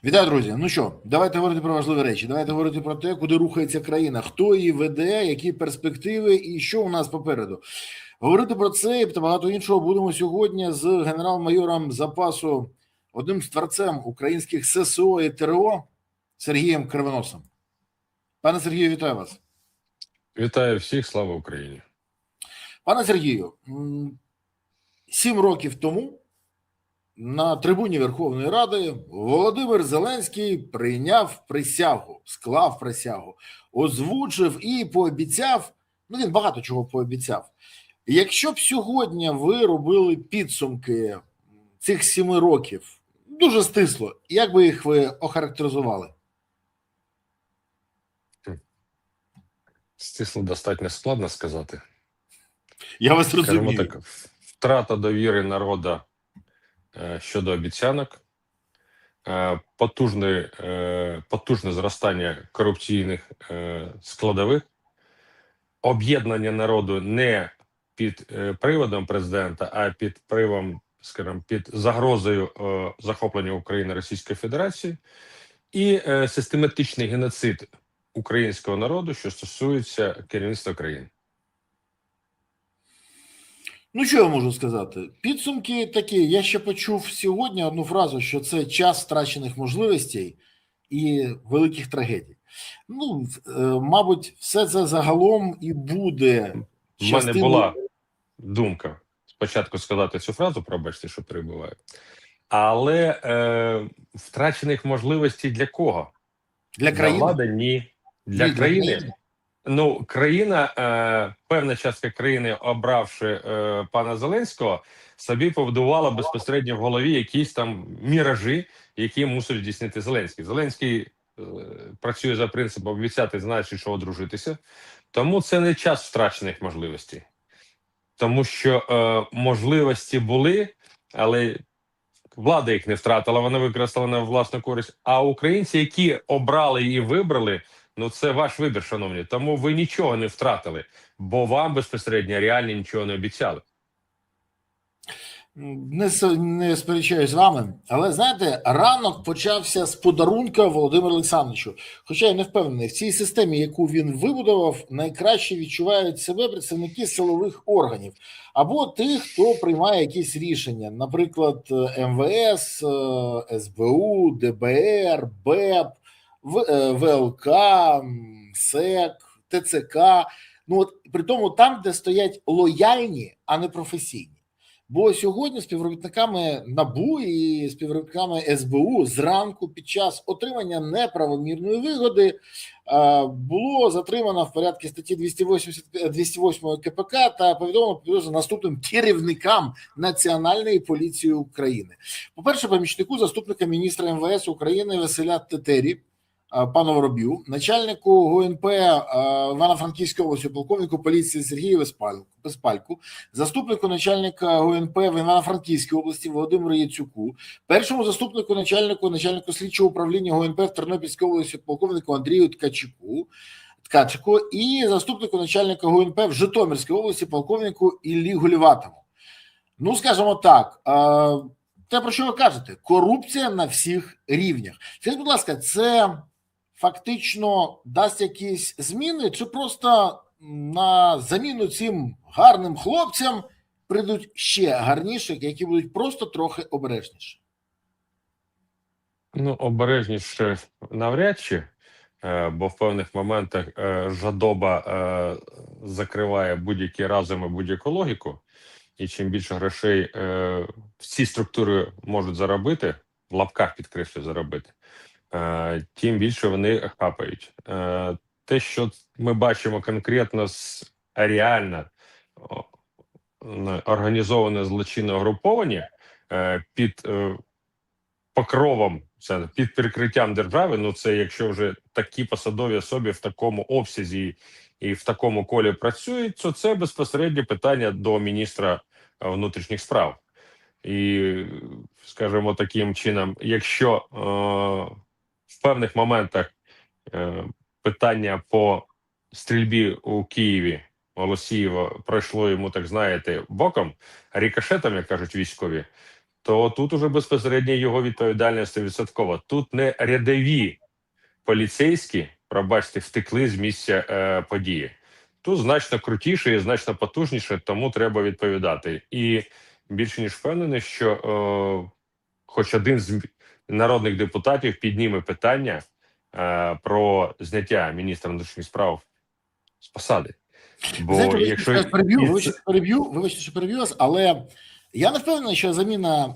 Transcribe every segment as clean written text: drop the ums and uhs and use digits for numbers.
Вітаю, друзі. Ну що, давайте говорити про важливі речі. Давайте говорити про те, куди рухається країна, хто її веде, які перспективи і що у нас попереду. Говорити про це та багато іншого будемо сьогодні з генерал-майором запасу, одним з творцем українських ССО і ТРО Сергієм Кривоносом. Пане Сергію, вітаю вас. Вітаю всіх, слава Україні. Пане Сергію, 7 років тому на трибуні Верховної Ради Володимир Зеленський прийняв присягу, склав присягу, озвучив і пообіцяв, він багато чого пообіцяв. Якщо б сьогодні ви робили підсумки цих 7 років, дуже стисло, як би їх ви охарактеризували? Стисло достатньо складно сказати. Я вас розумію. Так, втрата довіри народу щодо обіцянок, потужне зростання корупційних складових, об'єднання народу не під приводом президента, а під приводом, скажімо, під загрозою захоплення України Російської Федерації і систематичний геноцид українського народу, що стосується керівництва країни. Ну, що я можу сказати? Підсумки такі. Я ще почув сьогодні одну фразу, що це час втрачених можливостей і великих трагедій. Мабуть, все це загалом і буде. У мене була думка спочатку сказати цю фразу, пробачте, що перебуваю. Але втрачених можливостей для кого? Для країни? Для влади? Ні. Для країни? Ну, країна, певна частка країни, обравши пана Зеленського, собі побудувала безпосередньо в голові якісь там міражі, які мусить здійснити Зеленський. Зеленський працює за принципом обіцяти, значить, що одружитися. Тому це не час втрачених можливостей. Тому що можливості були, але влада їх не втратила, вона використала на власну користь. А українці, які обрали і вибрали, ну це ваш вибір, шановні. Тому ви нічого не втратили, бо вам безпосередньо реально нічого не обіцяли. Не сперечаюсь з вами, але знаєте, ранок почався з подарунка Володимиру Олександровичу. Хоча я не впевнений, в цій системі, яку він вибудував, найкраще відчувають себе представники силових органів або тих, хто приймає якісь рішення, наприклад, МВС, СБУ, ДБР, БЕП, ВЛК, СЕК, ТЦК. При тому там, де стоять лояльні, а не професійні. Бо сьогодні співробітниками НАБУ і співробітниками СБУ зранку під час отримання неправомірної вигоди було затримано в порядку статті 208 КПК та повідомлено підозру наступним керівникам Національної поліції України. По-перше, помічнику заступника міністра МВС України Василя Тетері, пану Вороб'ю, начальнику ГУНП Івано-Франківської області, полковнику поліції Сергію Безпальку, заступнику начальника ГУНП в Івано-Франківській області Володимиру Яцюку, першому заступнику начальнику слідчого управління ГУНП в Тернопільській області, полковнику Андрію Ткачику і заступнику начальника ГУНП в Житомирській області, полковнику Іллі Гуліватому. Ну, скажімо так, те, про що ви кажете, корупція на всіх рівнях. Скажіть, будь ласка, це фактично дасть якісь зміни, чи просто на заміну цим гарним хлопцям прийдуть ще гарніші, які будуть просто трохи обережніші? Ну, обережніше навряд чи, бо в певних моментах жадоба закриває будь-які разуми, будь-яку логіку. І чим більше грошей в ці структури можуть заробити, в лапках підкреслюю заробити, тим більше вони хапають. Те, що ми бачимо конкретно з реально організоване злочинне угруповання під покровом, це під прикриттям держави, ну це якщо вже такі посадові особи в такому обсязі і в такому колі працюють, то це безпосередньо питання до міністра внутрішніх справ. І, скажімо, таким чином, якщо в певних моментах питання по стрільбі у Києві Голосієва пройшло йому, так знаєте, боком, рикошетом, як кажуть військові, то тут уже безпосередньо його відповідальність 100%. Тут не рядові поліцейські, пробачте, втекли з місця події. Тут значно крутіше і значно потужніше, тому треба відповідати. І більше ніж впевнений, що хоч один з народних депутатів підніме питання про зняття міністра внутрішніх справ з посади. Бо Знаєте, якщо вибачте, що переб'ю вас, але я не впевнений, що заміна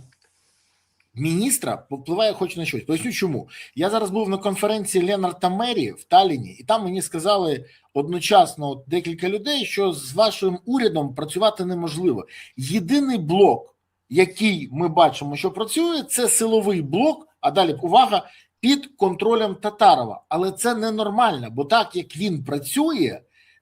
міністра впливає хоч на щось. Поясню чому. Я зараз був на конференції Ленарта Мері в Талліні, і там мені сказали одночасно декілька людей, що з вашим урядом працювати неможливо. Єдиний блок, який ми бачимо, що працює, це силовий блок, а далі, увага, під контролем Татарова. Але це ненормально, бо так, як він працює,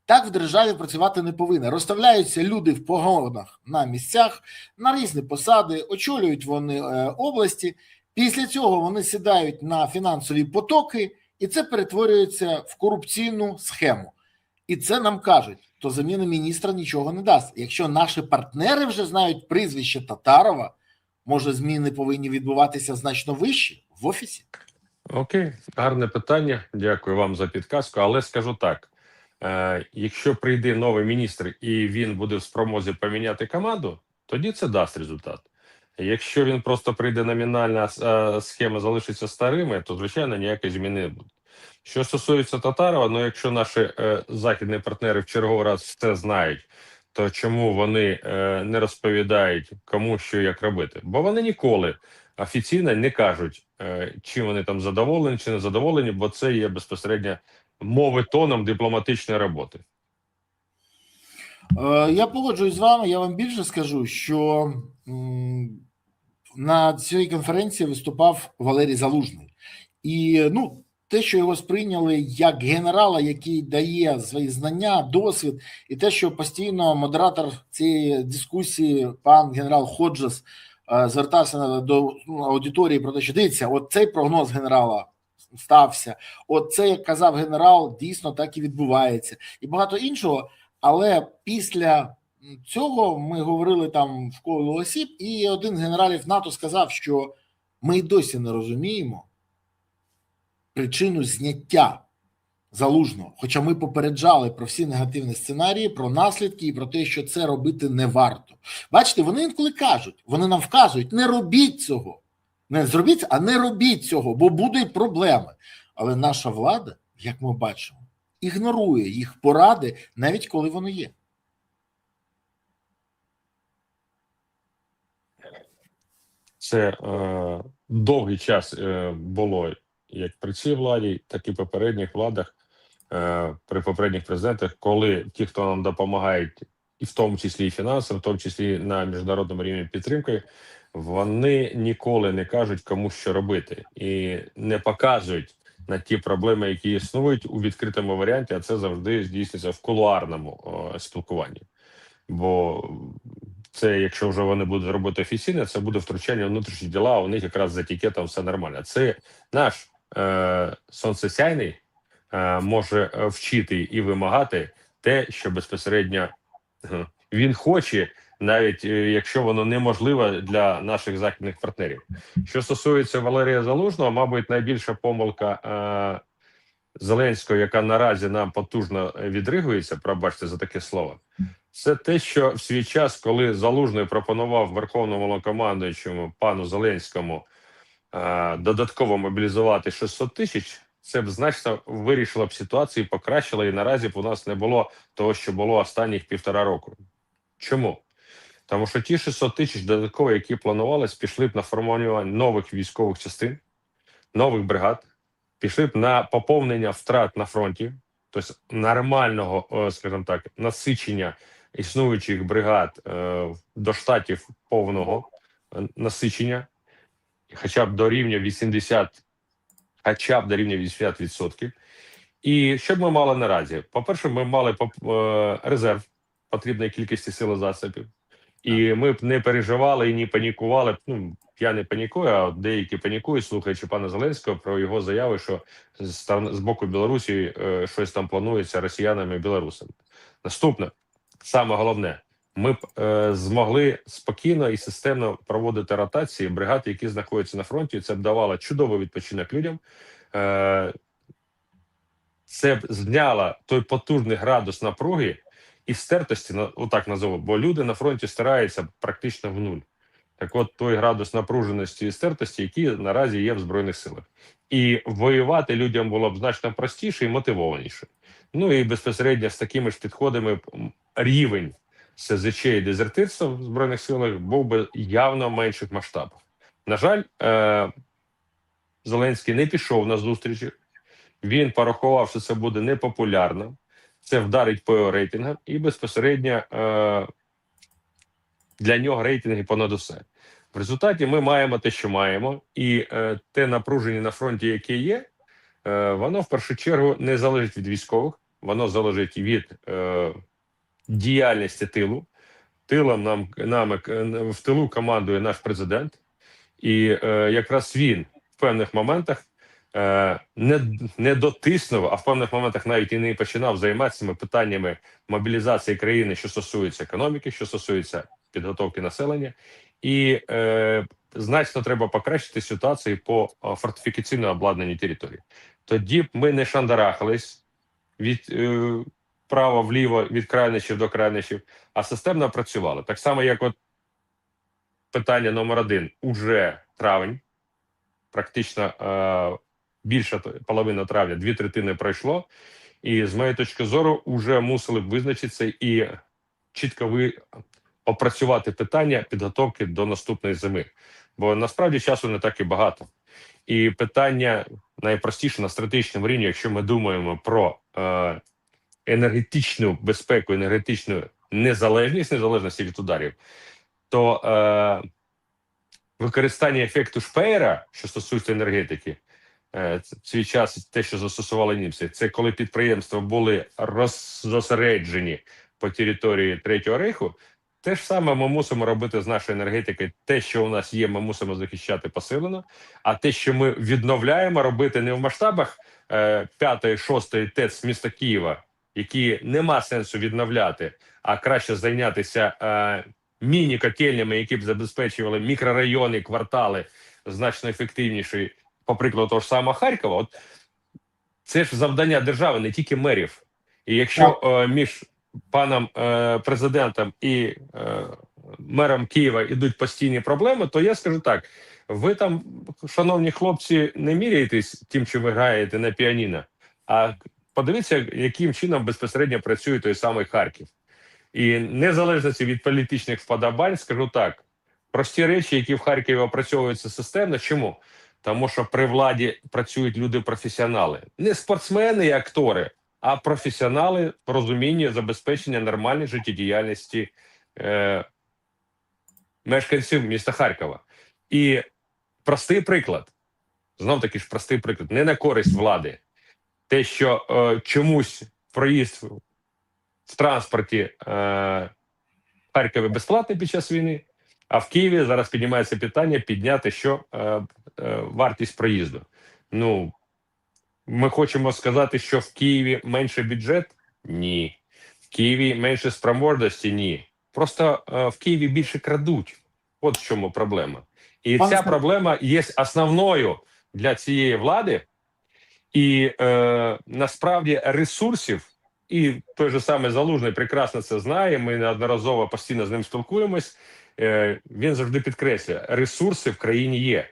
так в державі працювати не повинно. Розставляються люди в погонах на місцях, на різні посади, очолюють вони області. Після цього вони сідають на фінансові потоки, і це перетворюється в корупційну схему. І це нам кажуть, то заміна міністра нічого не дасть. Якщо наші партнери вже знають прізвище Татарова, може зміни повинні відбуватися значно вище в офісі? Окей, гарне питання. Дякую вам за підказку, але скажу так. Якщо прийде новий міністр і він буде в спромозі поміняти команду, тоді це дасть результат. Якщо він просто прийде номінальна схема залишиться старими, то, звичайно, ніякої зміни не буде. Що стосується Татарова, ну якщо наші західні партнери в черговий раз все знають, то чому вони не розповідають кому що як робити? Бо вони ніколи офіційно не кажуть, чим вони там задоволені чи не задоволені, бо це є безпосередньо мови-тоном дипломатичної роботи. Я погоджуюсь з вами, я вам більше скажу, що на цій конференції виступав Валерій Залужний. І те, що його сприйняли як генерала, який дає свої знання, досвід, і те, що постійно модератор цієї дискусії, пан генерал Ходжес, звертався до аудиторії про те, що дивіться, от цей прогноз генерала стався, от це, як казав генерал, дійсно так і відбувається. І багато іншого, але після цього ми говорили там в колі осіб, і один з генералів НАТО сказав, що ми й досі не розуміємо причину зняття Залужного, хоча ми попереджали про всі негативні сценарії, про наслідки і про те, що це робити не варто. Бачите, вони інколи кажуть, вони нам вказують, не робіть цього. Не зробіть, а не робіть цього, бо будуть проблеми. Але наша влада, як ми бачимо, ігнорує їх поради, навіть коли вони є. Це довгий час було як при цій владі, так і попередніх владах, при попередніх президентах, коли ті, хто нам допомагають, і в тому числі і фінансово, в тому числі на міжнародному рівні підтримкою, вони ніколи не кажуть, кому що робити, і не показують на ті проблеми, які існують у відкритому варіанті, а це завжди здійснюється в кулуарному спілкуванні. Бо це, якщо вже вони будуть робити офіційно, це буде втручання в внутрішні діла, а у них якраз з етикетом все нормально. Це наш сонцесяйний може вчити і вимагати те, що безпосередньо він хоче, навіть якщо воно неможливо для наших західних партнерів. Що стосується Валерія Залужного, мабуть, найбільша помилка Зеленського, яка наразі нам потужно відригується, пробачте за таке слово, це те, що в свій час, коли Залужний пропонував Верховному Головнокомандуючому пану Зеленському додатково мобілізувати 600 тисяч, це б значно вирішило б ситуацію і покращило, і наразі б у нас не було того, що було останніх 1,5 року. Чому? Тому що ті 600 тисяч додатково, які планувалися, пішли б на формування нових військових частин, нових бригад, пішли б на поповнення втрат на фронті, тобто нормального, скажімо так, насичення існуючих бригад до штатів повного насичення, хоча б до рівня 80%. І що б ми мали наразі? По-перше, ми мали резерв потрібної кількості сил і засобів. І ми б не переживали і не панікували. Я не панікую, а деякі панікують, слухаючи пана Зеленського про його заяви, що з боку Білорусі щось там планується росіянами і білорусами. Наступне, саме головне, ми б змогли спокійно і системно проводити ротації бригад, які знаходяться на фронті. Це б давало чудовий відпочинок людям. Це б зняло той потужний градус напруги і стертості, отак назову, бо люди на фронті стараються практично в нуль. Так от той градус напруженості і стертості, який наразі є в Збройних силах. І воювати людям було б значно простіше і мотивованіше. Ну і безпосередньо з такими ж підходами рівень СЗЧ і дезертирства в Збройних силах був би явно менших масштабів. На жаль, Зеленський не пішов на зустрічі. Він порахував, що це буде непопулярно, це вдарить по рейтингам і безпосередньо для нього рейтинги понад усе. В результаті ми маємо те, що маємо, і те напруження на фронті, яке є, воно в першу чергу не залежить від військових, воно залежить від діяльності тилу. Тилом в тилу командує наш президент, і якраз він в певних моментах не дотиснув, а в певних моментах навіть і не починав займатися цими питаннями мобілізації країни, що стосується економіки, що стосується підготовки населення, і значно треба покращити ситуацію по фортифікаційному обладнанню території. Тоді б ми не шандарахались від право вліво, від крайнощів до крайнощів, а системно працювали. Так само, як от питання номер 1 уже травень, практично більша половина травня, 2/3 пройшло, і з моєї точки зору вже мусили б визначитися і чітко опрацювати питання підготовки до наступної зими. Бо насправді часу не так і багато. І питання найпростіше на стратегічному рівні, якщо ми думаємо про енергетичну безпеку, енергетичну незалежність від ударів, то використання ефекту Шпеєра, що стосується енергетики, свій час те, що застосували німці, це коли підприємства були роззосереджені по території Третього Рейху. Те ж саме ми мусимо робити з нашою енергетикою. Те, що у нас є, ми мусимо захищати посилено, а те, що ми відновляємо, робити не в масштабах 5-ї, 6-ї ТЕЦ міста Києва, які нема сенсу відновляти, а краще зайнятися міні-котельнями, які б забезпечували мікрорайони, квартали значно ефективніші, по прикладу того ж самого Харкова. От це ж завдання держави, не тільки мерів. І якщо між паном президентом і мером Києва йдуть постійні проблеми, то я скажу так: ви там, шановні хлопці, не міряєтесь тим, що ви граєте на піаніно, а подивіться, яким чином безпосередньо працює той самий Харків. І незалежно від політичних вподобань, скажу так, прості речі, які в Харкові опрацьовуються системно. Чому? Тому що при владі працюють люди-професіонали. Не спортсмени і актори, а професіонали в розумінні забезпечення нормальної життєдіяльності мешканців міста Харкова. І простий приклад, знов-таки ж простий приклад, не на користь влади. Те, що чомусь проїзд в транспорті в Харкові безплатний під час війни, а в Києві зараз піднімається питання підняти вартість проїзду. Ну, ми хочемо сказати, що в Києві менше бюджет? Ні. В Києві менше спроможності? Ні. Просто в Києві більше крадуть. От в чому проблема. І ця проблема є основною для цієї влади. І насправді ресурсів, і той же самий Залужний прекрасно це знає, ми неодноразово постійно з ним спілкуємось, він завжди підкреслює, ресурси в країні є.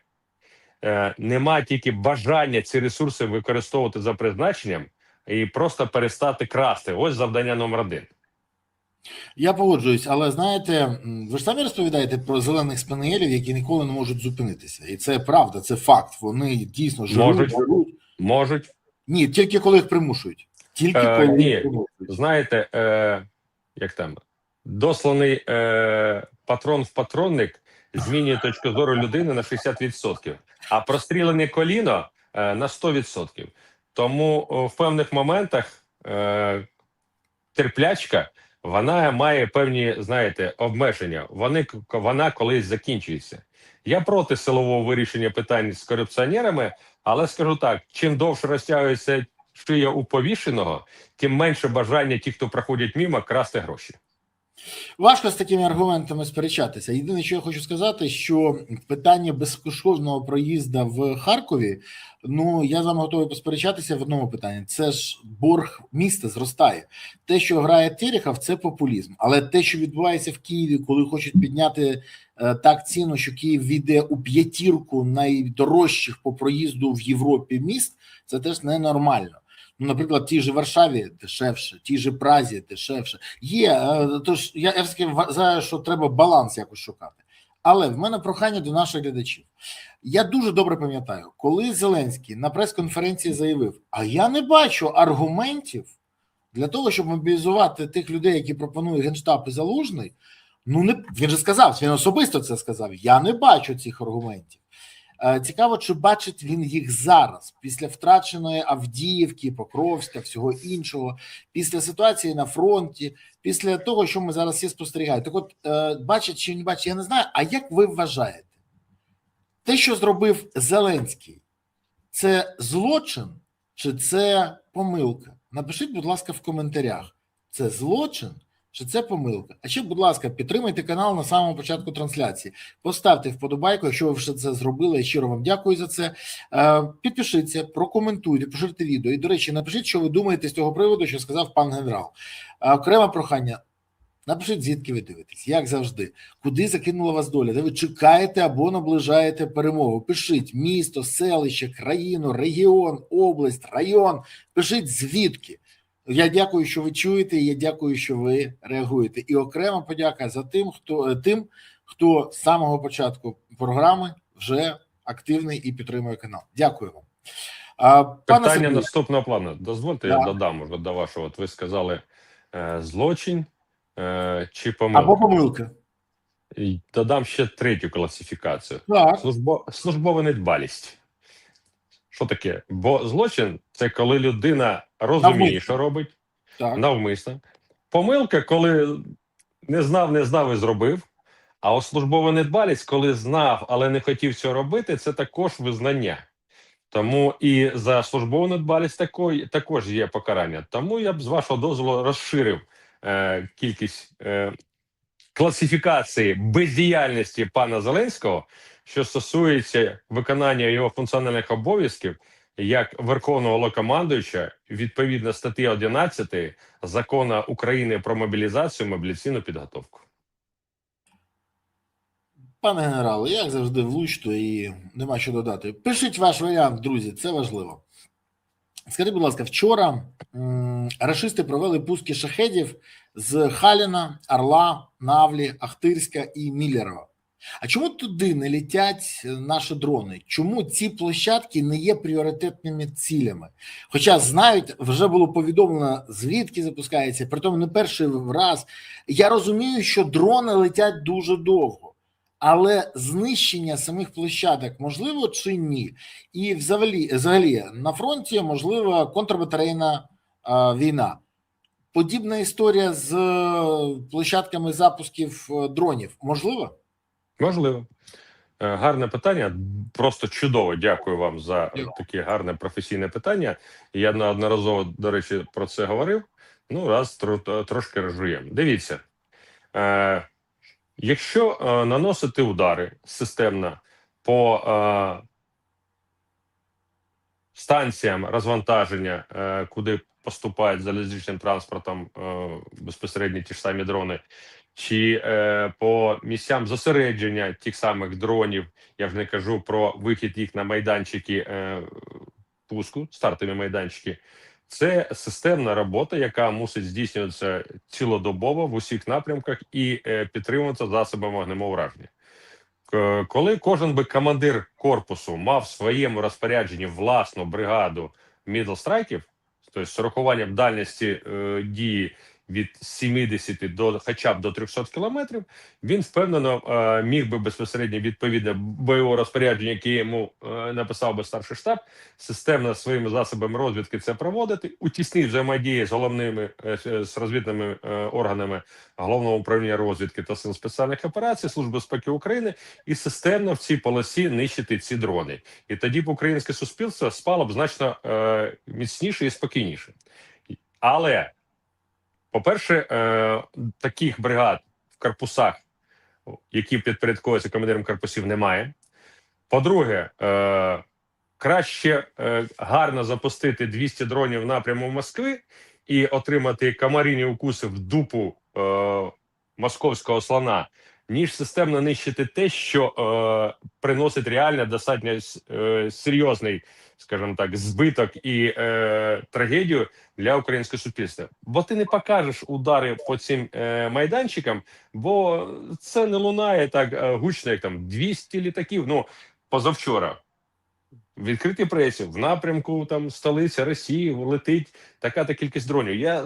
Нема тільки бажання ці ресурси використовувати за призначенням і просто перестати красти. Ось завдання номер 1. Я погоджуюсь, але знаєте, ви ж самі розповідаєте про зелених спаніелів, які ніколи не можуть зупинитися. І це правда, це факт. Вони дійсно жирують. Можуть. Ні, тільки коли їх примушують. Тільки коли їх примушують. Знаєте, як там, досланий патрон в патронник змінює точку зору людини на 60%, а прострілене коліно на 100%. Тому в певних моментах терплячка, вона має певні, знаєте, обмеження. Вона колись закінчується. Я проти силового вирішення питань з корупціонерами, але скажу так, чим довше розтягується шия у повішеного, тим менше бажання ті, хто проходять мимо, красти гроші. Важко з такими аргументами сперечатися. Єдине, що я хочу сказати, що питання безкоштовного проїзду в Харкові, ну я з вами готовий посперечатися в одному питанні. Це ж борг міста зростає. Те, що грає Терехов, це популізм. Але те, що відбувається в Києві, коли хочуть підняти так ціну, що Київ війде у п'ятірку найдорожчих по проїзду в Європі міст, це теж ненормально. Ну, наприклад, тій же Варшаві дешевше, тій же Празі дешевше. Є, тож я все-таки вважаю, що треба баланс якось шукати. Але в мене прохання до наших глядачів. Я дуже добре пам'ятаю, коли Зеленський на прес-конференції заявив, а я не бачу аргументів для того, щоб мобілізувати тих людей, які пропонує Генштаб і Залужний. Ну, не, він же сказав, він особисто це сказав, я не бачу цих аргументів. Цікаво, чи бачить він їх зараз, після втраченої Авдіївки, Покровська, всього іншого, після ситуації на фронті, після того, що ми зараз всі спостерігаємо. Так от, бачить чи не бачить, я не знаю, а як ви вважаєте? Те, що зробив Зеленський, це злочин чи це помилка? Напишіть, будь ласка, в коментарях, це злочин чи це помилка? А ще, будь ласка, підтримайте канал на самому початку трансляції. Поставте вподобайку, якщо ви вже це зробили. Я щиро вам дякую за це. Підпишіться, прокоментуйте, поширте відео. І, до речі, напишіть, що ви думаєте з цього приводу, що сказав пан генерал. Окреме прохання. Напишіть, звідки ви дивитесь, як завжди. Куди закинула вас доля? Де ви чекаєте або наближаєте перемогу? Пишіть місто, селище, країну, регіон, область, район. Пишіть звідки. Я дякую, що ви чуєте, і я дякую, що ви реагуєте. І окрема подяка за тим, хто з самого початку програми вже активний і підтримує канал. Дякую вам. Питання наступного плану. Дозвольте, я додам уже до вашого. От ви сказали злочин чи помилка. Або помилка. І додам ще третю класифікацію. Так. Службова недбалість. Що таке? Бо злочин – це коли людина розуміє, навмисно, що робить, так, навмисно. Помилка, коли не знав і зробив. А от службова недбалість, коли знав, але не хотів цього робити, це також визнання. Тому і за службову недбалість також є покарання. Тому я б, з вашого дозволу, розширив кількість класифікації бездіяльності пана Зеленського, що стосується виконання його функціональних обов'язків як Верховного Головнокомандуюча відповідно статті 11 Закону України про мобілізацію і мобілізаційну підготовку. Пане генерале, як завжди влучно і нема що додати. Пишіть ваш варіант, друзі, це важливо. Скажіть, будь ласка, вчора рашисти провели пуски шахедів з Халіна, Орла, Навлі, Ахтирська і Міллерова. А чому туди не летять наші дрони? Чому ці площадки не є пріоритетними цілями? Хоча знають, вже було повідомлено, звідки запускається, притому не перший раз. Я розумію, що дрони летять дуже довго. Але знищення самих площадок можливо чи ні? І взагалі на фронті можлива контрбатарейна війна. Подібна історія з площадками запусків дронів можливо? Можливо. Гарне питання, просто чудово. Дякую вам за таке гарне професійне питання. Я неодноразово, до речі, про це говорив. Ну, раз трошки розжуємо. Дивіться. Якщо наносити удари системно по станціям розвантаження, куди поступають залізничним транспортом безпосередньо ті ж самі дрони, чи по місцям зосередження тих самих дронів, я вже не кажу про вихід їх на майданчики пуску, стартові майданчики, це системна робота, яка мусить здійснюватися цілодобово в усіх напрямках і підтримуватися засобами вогневого ураження. Коли кожен би командир корпусу мав в своєму розпорядженні власну бригаду мідлстрайків, тобто з урахуванням дальності дії від 70 до хоча б до 300 кілометрів, він впевнено міг би безпосередньо відповідне бойове розпорядження, яке йому написав би старший штаб, системно своїми засобами розвідки це проводити, у тісній взаємодії з розвідними органами Головного управління розвідки та Сил спеціальних операцій, Служби безпеки України, і системно в цій полосі нищити ці дрони. І тоді б українське суспільство спало б значно міцніше і спокійніше. Але По-перше, таких бригад в корпусах, які підпорядковуються командирам корпусів, немає. По-друге, краще гарно запустити 200 дронів напряму Москви і отримати комаріні укуси в дупу московського слона, ніж системно нищити те, що приносить реально достатньо серйозний, скажімо так, збиток і трагедію для українського суспільства. Бо ти не покажеш удари по цим майданчикам, бо це не лунає так гучно, як там 200 літаків. Ну, позавчора в відкритій пресі в напрямку там столиця Росії летить така-та кількість дронів. Я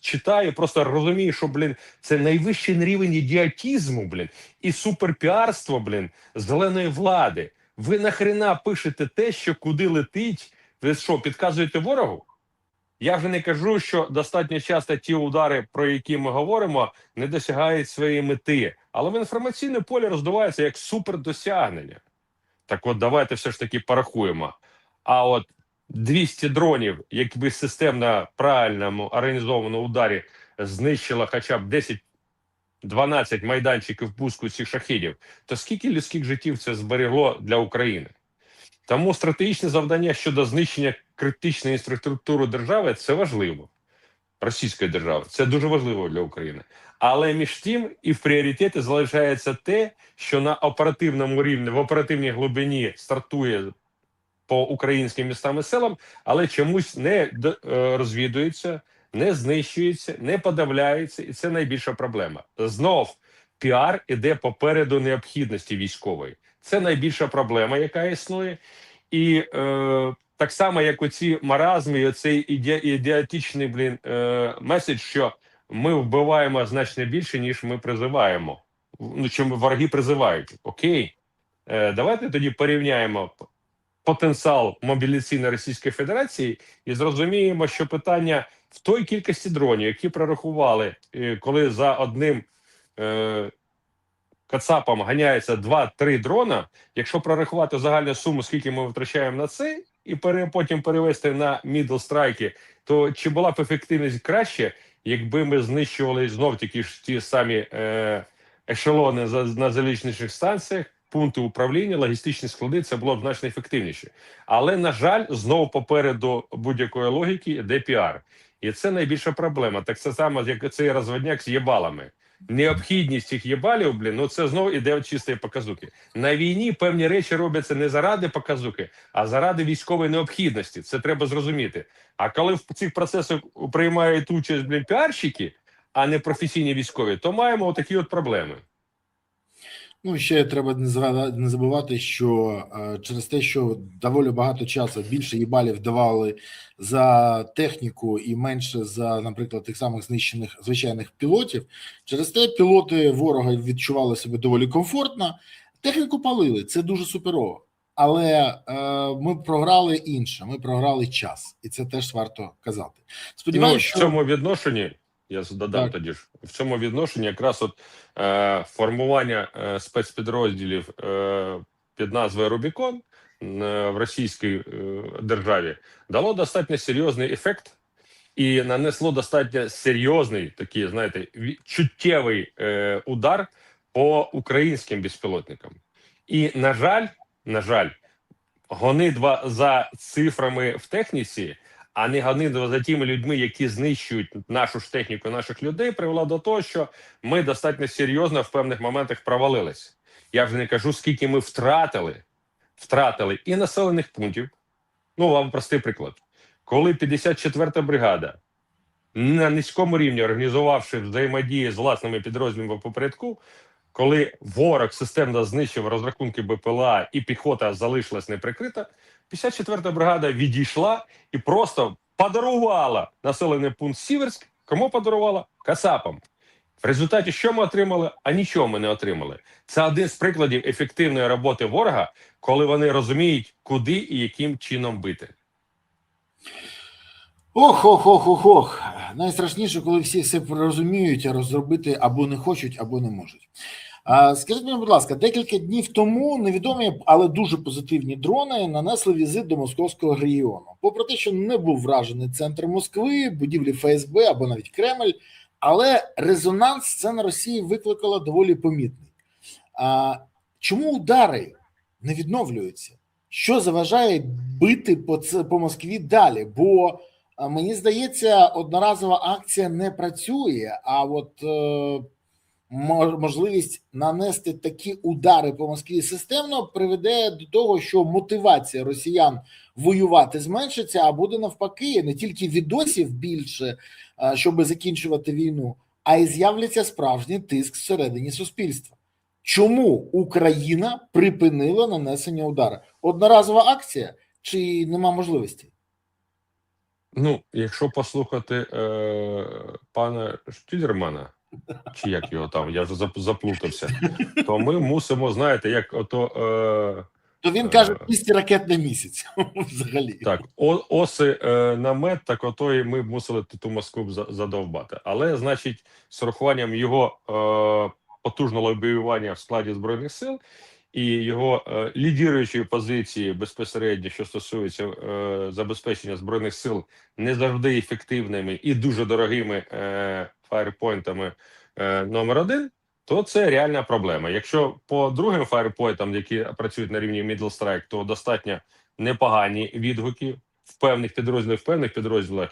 читаю, просто розумію, що, це найвищий рівень ідіотізму, і суперпіарство, зеленої влади. Ви нахрена пишете те, що куди летить? Ви що, підказуєте ворогу? Я вже не кажу, що достатньо часто ті удари, про які ми говоримо, не досягають своєї мети. Але в інформаційне поле роздувається як супердосягнення. Так от, давайте все ж таки порахуємо. А от 200 дронів, якби системно правильному організованому ударі знищило хоча б 10-12 майданчиків пуску цих шахедів, то скільки людських життів це зберегло для України? Тому стратегічне завдання щодо знищення критичної інфраструктури держави – це важливо. Російської держави. Це дуже важливо для України. Але між тим і в пріоритеті залишається те, що на оперативному рівні, в оперативній глибині стартує по українським містам і селам, але чомусь не розвідується, не знищується, не подавляється, і це найбільша проблема. Знов піар іде попереду необхідності військової. Це найбільша проблема, яка існує. І так само, як оці маразми, і оцей ідіотичний меседж, що ми вбиваємо значно більше, ніж ми призиваємо. Ну, чим вороги призивають. Окей, давайте тоді порівняємо потенціал мобіляційної Російської Федерації і зрозуміємо, що питання в той кількості дронів, які прорахували, коли за одним кацапом ганяється 2-3 дрона, якщо прорахувати загальну суму, скільки ми витрачаємо на це, і потім перевести на мідл-страйки, то чи була б ефективність краще, якби ми знищували знов ті самі ешелони на залізничних станціях, пункти управління, логістичні склади, це було б значно ефективніше. Але, на жаль, знову попереду будь-якої логіки йде піар. І це найбільша проблема. Так само, як цей розводняк з єбалами. Необхідність цих єбалів, ну це знову іде від чистої показуки. На війні певні речі робляться не заради показуки, а заради військової необхідності. Це треба зрозуміти. А коли в цих процесах приймають участь піарщики, а не професійні військові, то маємо отакі от проблеми. Ну, ще треба не забувати, що через те, що доволі багато часу більше їбалів давали за техніку і менше за, наприклад, тих самих знищених звичайних пілотів, через те пілоти ворога відчували себе доволі комфортно, техніку палили, це дуже суперово. Але ми програли інше, ми програли час, і це теж варто казати. Сподіваюся, що в цьому відношенні, я додам тоді ж, в цьому відношенні якраз от формування спецпідрозділів під назвою Рубікон в російській державі дало достатньо серйозний ефект і нанесло достатньо серйозний, такий, знаєте, чуттєвий удар по українським безпілотникам. І, на жаль, гонитва за цифрами в техніці, а не гонитва за тими людьми, які знищують нашу ж техніку, наших людей, привела до того, що ми достатньо серйозно в певних моментах провалились. Я вже не кажу, скільки ми втратили і населених пунктів. Ну, вам простий приклад. Коли 54-та бригада на низькому рівні, організувавши взаємодії з власними підрозділами по порядку, коли ворог системно знищив розрахунки БПЛА і піхота залишилась неприкрита, 54-та бригада відійшла і просто подарувала населений пункт Сіверськ. Кому подарувала? Кацапам. В результаті що ми отримали? А нічого ми не отримали. Це один з прикладів ефективної роботи ворога, коли вони розуміють, куди і яким чином бити. Ох. Найстрашніше, коли всі все розуміють, а розробити або не хочуть, або не можуть. Скажіть мені, будь ласка, декілька днів тому невідомі, але дуже позитивні дрони нанесли візит до московського регіону. Попри те, що не був вражений центр Москви, будівлі ФСБ або навіть Кремль, Але резонанс це на Росії викликало доволі помітний. Чому удари не відновлюються? Що заважає бити по Москві далі? Бо мені здається, одноразова акція не працює, а от можливість нанести такі удари по Москві системно приведе до того, що мотивація росіян воювати зменшиться, а буде навпаки, не тільки відосів більше, щоб закінчувати війну, а й з'являться справжній тиск всередині суспільства. Чому Україна припинила нанесення удару? Одноразова акція чи нема можливості? Ну, якщо послухати пана Штільмана, чи як його там, я вже заплутався, то ми мусимо, знаєте, як ото... То він каже 200 ракет на місяць, взагалі. Так, оси намет, так ото і ми мусили ту Москву задовбати. Але, значить, з урахуванням його потужного лобіювання в складі Збройних сил і його лідіруючої позиції безпосередньо, що стосується забезпечення Збройних сил не завжди ефективними і дуже дорогими фаєрпойнтами номер 1, то це реальна проблема. Якщо по другим фаєрпойнтам, які працюють на рівні Middle Strike, то достатньо непогані відгуки в певних підрозділах,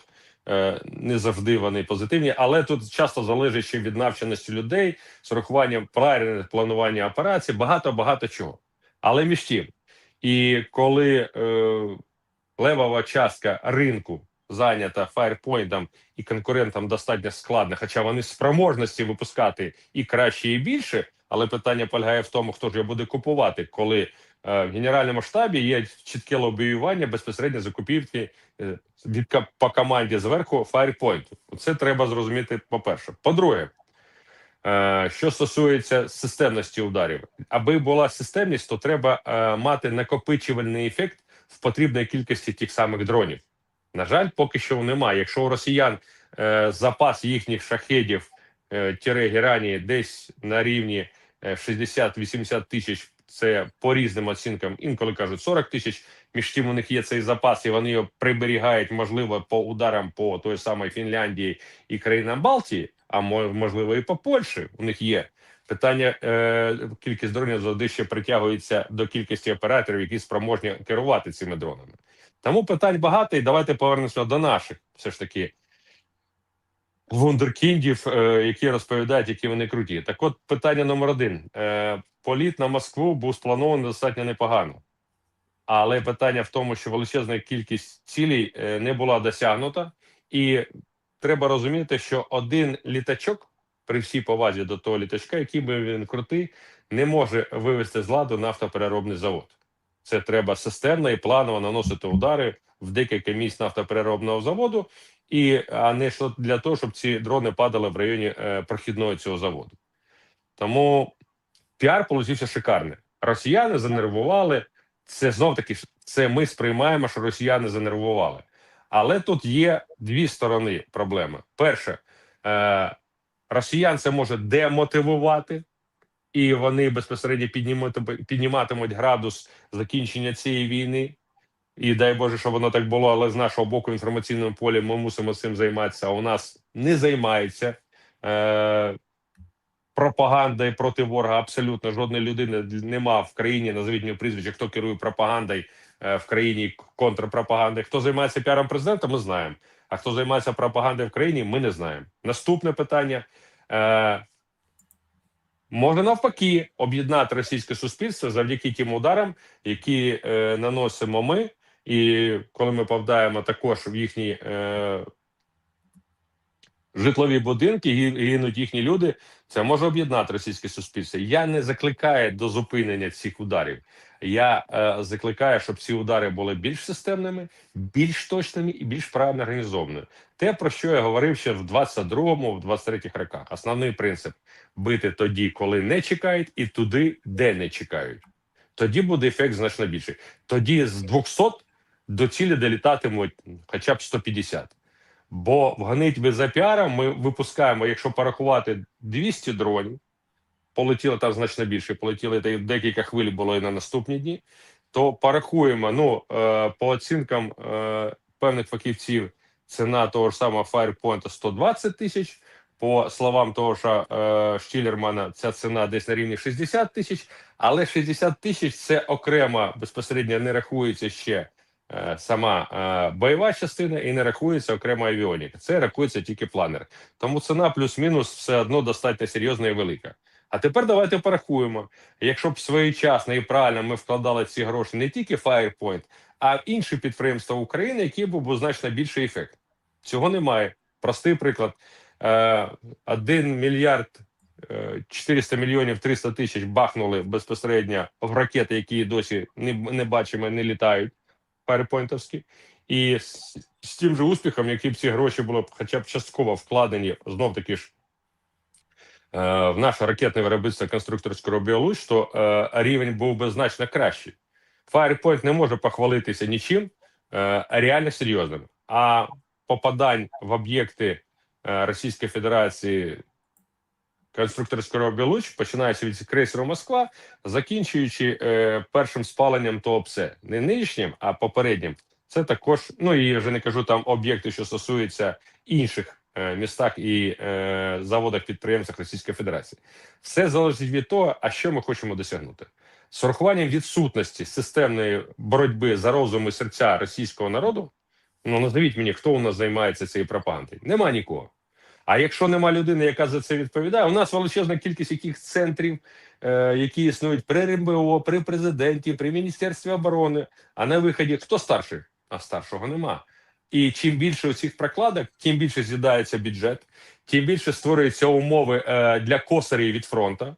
не завжди вони позитивні, але тут часто залежить ще від навченості людей, з урахуванням правильного планування операцій, багато чого. Але між тим, і коли левова частка ринку зайнята фаєрпойнтом і конкурентам достатньо складно, хоча вони спроможності випускати і краще, і більше, але питання полягає в тому, хто ж його буде купувати, коли в Генеральному штабі є чітке лобіювання безпосередньо закупівки по команді зверху фаєрпойнту. Це треба зрозуміти, по-перше. По-друге, що стосується системності ударів. Аби була системність, то треба мати накопичувальний ефект в потрібній кількості тих самих дронів. На жаль, поки що немає. Якщо у росіян запас їхніх шахедів Герані десь на рівні 60-80 тисяч, це по різним оцінкам, інколи кажуть 40 тисяч, між тим у них є цей запас, і вони його приберігають, можливо, по ударам по той самій Фінляндії і країнам Балтії, а можливо і по Польщі у них є. Питання, кількість дронів завжди ще притягується до кількості операторів, які спроможні керувати цими дронами. Тому питань багато, і давайте повернемося до наших, все ж таки, вундеркіндів, які розповідають, які вони круті. Так от, питання номер 1. Політ на Москву був спланований достатньо непогано. Але питання в тому, що величезна кількість цілей не була досягнута. І треба розуміти, що один літачок, при всій повазі до того літачка, який би він крутий, не може вивести з ладу нафтопереробний завод. Це треба системно і планово наносити удари в декілька місць нафтопереробного заводу, а не для того, щоб ці дрони падали в районі прохідного цього заводу. Тому піар получився шикарний. Росіяни занервували. Це знов-таки, це ми сприймаємо, що росіяни занервували. Але тут є дві сторони проблеми. Перше, росіян це може демотивувати, і вони безпосередньо підніматимуть градус закінчення цієї війни. І дай Боже, що воно так було, але з нашого боку в інформаційному полі ми мусимо цим займатися, а у нас не займається пропагандою проти ворога. Абсолютно жодної людини нема в країні, назвіть мені прізвище, хто керує пропагандою в країні, контрпропагандою. Хто займається піаром президента, ми знаємо. А хто займається пропагандою в країні, ми не знаємо. Наступне питання. Може навпаки об'єднати російське суспільство завдяки тим ударам, які наносимо ми, і коли ми попадаємо також в їхні житлові будинки, гинуть їхні люди, це може об'єднати російське суспільство. Я не закликаю до зупинення цих ударів. Я закликаю, щоб ці удари були більш системними, більш точними і більш правильно організованими. Те, про що я говорив ще в 22-му, в 23-х роках. Основний принцип – бити тоді, коли не чекають, і туди, де не чекають. Тоді буде ефект значно більший. Тоді з 200 до цілі долітатимуть хоча б 150. Бо в гонитві за піаром ми випускаємо, якщо порахувати 200 дронів, полетіло там значно більше, полетіли декілька хвиль було і на наступні дні, то порахуємо, по оцінкам певних фахівців, ціна того ж самого Firepoint 120 тисяч, По словам того ж Штілермана, ця ціна десь на рівні 60 тисяч, але 60 тисяч – це окремо, безпосередньо не рахується ще сама бойова частина і не рахується окрема авіоніка. Це рахується тільки планер. Тому ціна плюс-мінус все одно достатньо серйозна і велика. А тепер давайте порахуємо. Якщо б своєчасно і правильно ми вкладали ці гроші не тільки в Firepoint, а в інші підприємства України, які був значно більший ефект. Цього немає. Простий приклад. 1 мільярд 400 мільйонів 300 тисяч бахнули безпосередньо в ракети, які досі не бачимо, не літають, фаєрпойнтовські. І з тим же успіхом, які б ці гроші були б хоча б частково вкладені, знов-таки ж, в наше ракетне виробництво конструкторського «Біолуч», то рівень був би значно кращий. Firepoint не може похвалитися нічим реально серйозним. А попадань в об'єкти Російської Федерації конструкторського «Білуч», починаючи від крейсеру «Москва», закінчуючи першим спаленням ТОПСЕ. Не нинішнім, а попереднім. Це також, ну і вже не кажу там об'єкти, що стосуються інших містах і заводах, підприємствах Російської Федерації. Все залежить від того, а що ми хочемо досягнути. З урахуванням відсутності системної боротьби за розум і серця російського народу, ну назвіть мені, хто у нас займається цією пропагандою. Нема нікого. А якщо нема людини, яка за це відповідає, у нас величезна кількість яких центрів, які існують при РНБО, при президенті, при Міністерстві оборони, а на виході хто старший? А старшого нема. І чим більше у цих прокладок, тим більше з'їдається бюджет, тим більше створюються умови для косарів від фронту.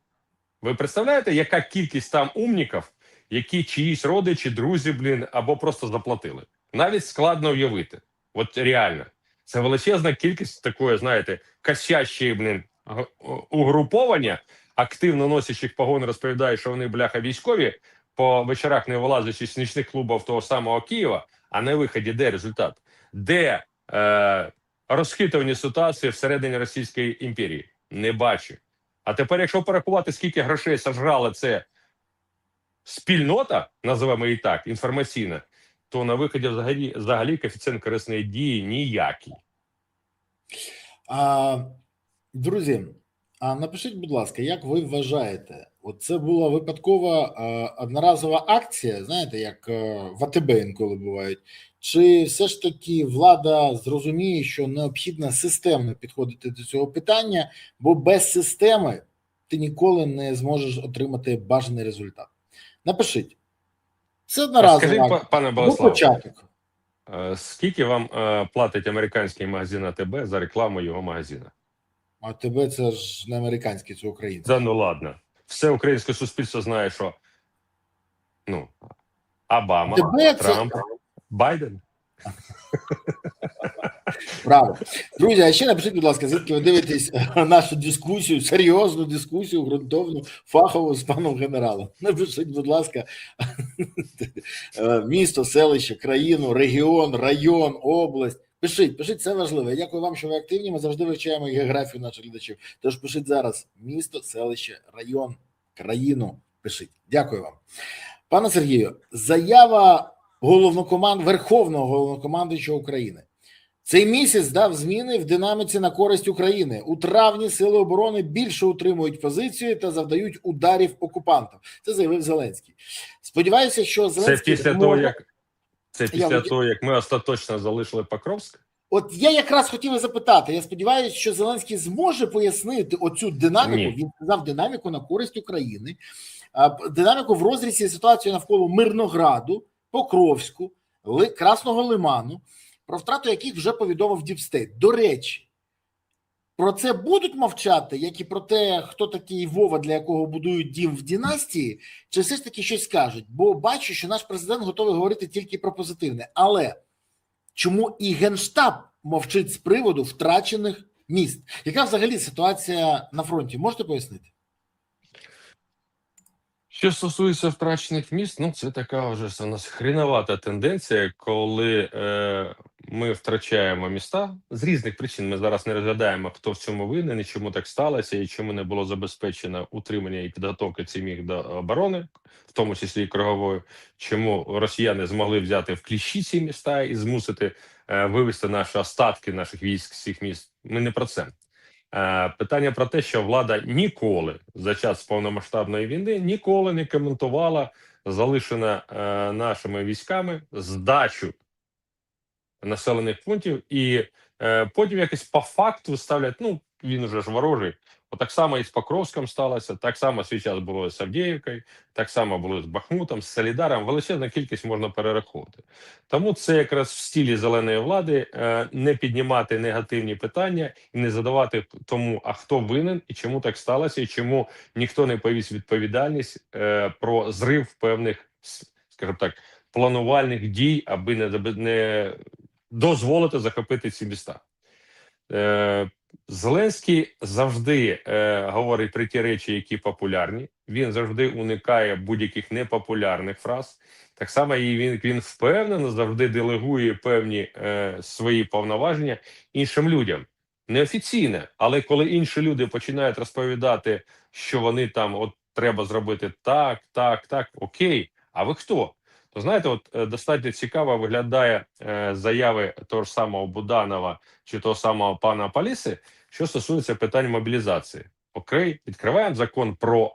Ви представляєте, яка кількість там умників, які чиїсь родичі, друзі, або просто заплатили? Навіть складно уявити. От реально. Це величезна кількість такої, знаєте, косящої, угруповання, активно носячих погони, розповідають, що вони, бляха, військові, по вечорах не вилазячи з нічних клубів того самого Києва, а на виході де результат? Де розхитувані ситуації всередині Російської імперії? Не бачу. А тепер, якщо порахувати, скільки грошей сожрала це спільнота, називаємо її так, інформаційна, то на виході взагалі коефіцієнт корисної дії ніякий. Друзі, напишіть, будь ласка, як ви вважаєте, от це була випадкова одноразова акція, знаєте, як в АТБ інколи бувають, чи все ж таки влада зрозуміє, що необхідно системно підходити до цього питання, бо без системи ти ніколи не зможеш отримати бажаний результат? Напишіть. Це одноразова Скажіть, акція. пане Болеславе, Початок. Скільки вам платить американський магазин АТБ за рекламу його магазина? АТБ це ж не американський, це український. Да ну ладно. Все українське суспільство знає, що Обама, АТБ Трамп, Байден. Правильно. Друзі, а ще напишіть, будь ласка, звідки ви дивитесь нашу дискусію, серйозну дискусію, ґрунтовну, фахову з паном генералом. Напишіть, будь ласка, місто, селище, країну, регіон, район, область. Пишіть, це важливо. Я дякую вам, що ви активні. Ми завжди вивчаємо географію наших глядачів. Тож пишіть зараз місто, селище, район, країну. Пишіть. Дякую вам. Пане Сергію, заява Верховного Головнокомандуючого України. Цей місяць дав зміни в динаміці на користь України. У травні сили оборони більше утримують позиції та завдають ударів окупантам. Це заявив Зеленський. Сподіваюся, що Зеленський... Це після того, як ми остаточно залишили Покровськ? От я якраз хотів запитати. Я сподіваюся, що Зеленський зможе пояснити оцю динаміку. Ні. Він сказав динаміку на користь України, динаміку в розрізі ситуації навколо Мирнограду, Покровську, Красного Лиману, про втрату яких вже повідомив Діпстейт. До речі, про це будуть мовчати, як і про те, хто такий Вова, для якого будують дім в династії, чи все ж таки щось скажуть? Бо бачу, що наш президент готовий говорити тільки про позитивне. Але чому і Генштаб мовчить з приводу втрачених міст? Яка взагалі ситуація на фронті? Можете пояснити? Що стосується втрачених міст, це така вже у нас хріновата тенденція, коли ми втрачаємо міста з різних причин. Ми зараз не розглядаємо, хто в цьому винен, і чому так сталося, і чому не було забезпечено утримання і підготовки цих міст до оборони, в тому числі і кругової, чому росіяни змогли взяти в кліщі ці міста і змусити вивести наші остатки наших військ з цих міст. Ми не про це. Питання про те, що влада ніколи за час повномасштабної війни ніколи не коментувала залишене нашими військами здачу населених пунктів, і потім якось по факту ставлять, ну, він уже ж ворожий. Так само і з Покровськом сталося, так само свій час було з Авдіївкою, так само було з Бахмутом, з Солідаром. Величезна кількість можна перераховувати. Тому це якраз в стилі зеленої влади не піднімати негативні питання і не задавати тому, а хто винен і чому так сталося, і чому ніхто не повість відповідальність про зрив певних, скажімо так, планувальних дій, аби не дозволити захопити ці міста. Зеленський завжди говорить про ті речі, які популярні. Він завжди уникає будь-яких непопулярних фраз. Так само і він впевнено завжди делегує певні свої повноваження іншим людям. Неофіційно, але коли інші люди починають розповідати, що вони там от треба зробити так, окей, а ви хто? То знаєте, от достатньо цікаво виглядає заяви того ж самого Буданова чи того самого пана Паліси, що стосується питань мобілізації. Окей, відкриваємо закон про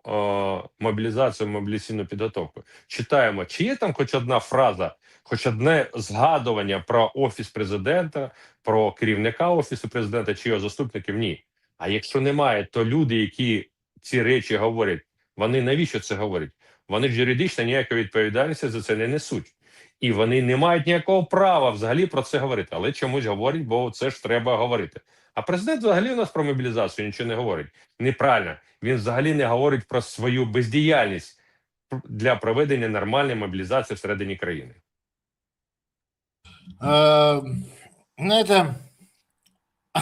мобілізацію, мобілізаційну підготовку. Читаємо, чи є там хоч одна фраза, хоч одне згадування про Офіс президента, про керівника Офісу президента чи його заступників? Ні. А якщо немає, то люди, які ці речі говорять, вони навіщо це говорять? Вони ж юридично ніякої відповідальності за це не несуть. І вони не мають ніякого права взагалі про це говорити. Але чомусь говорять, бо це ж треба говорити. А президент взагалі у нас про мобілізацію нічого не говорить. Неправильно. Він взагалі не говорить про свою бездіяльність для проведення нормальної мобілізації всередині країни. Знаєте,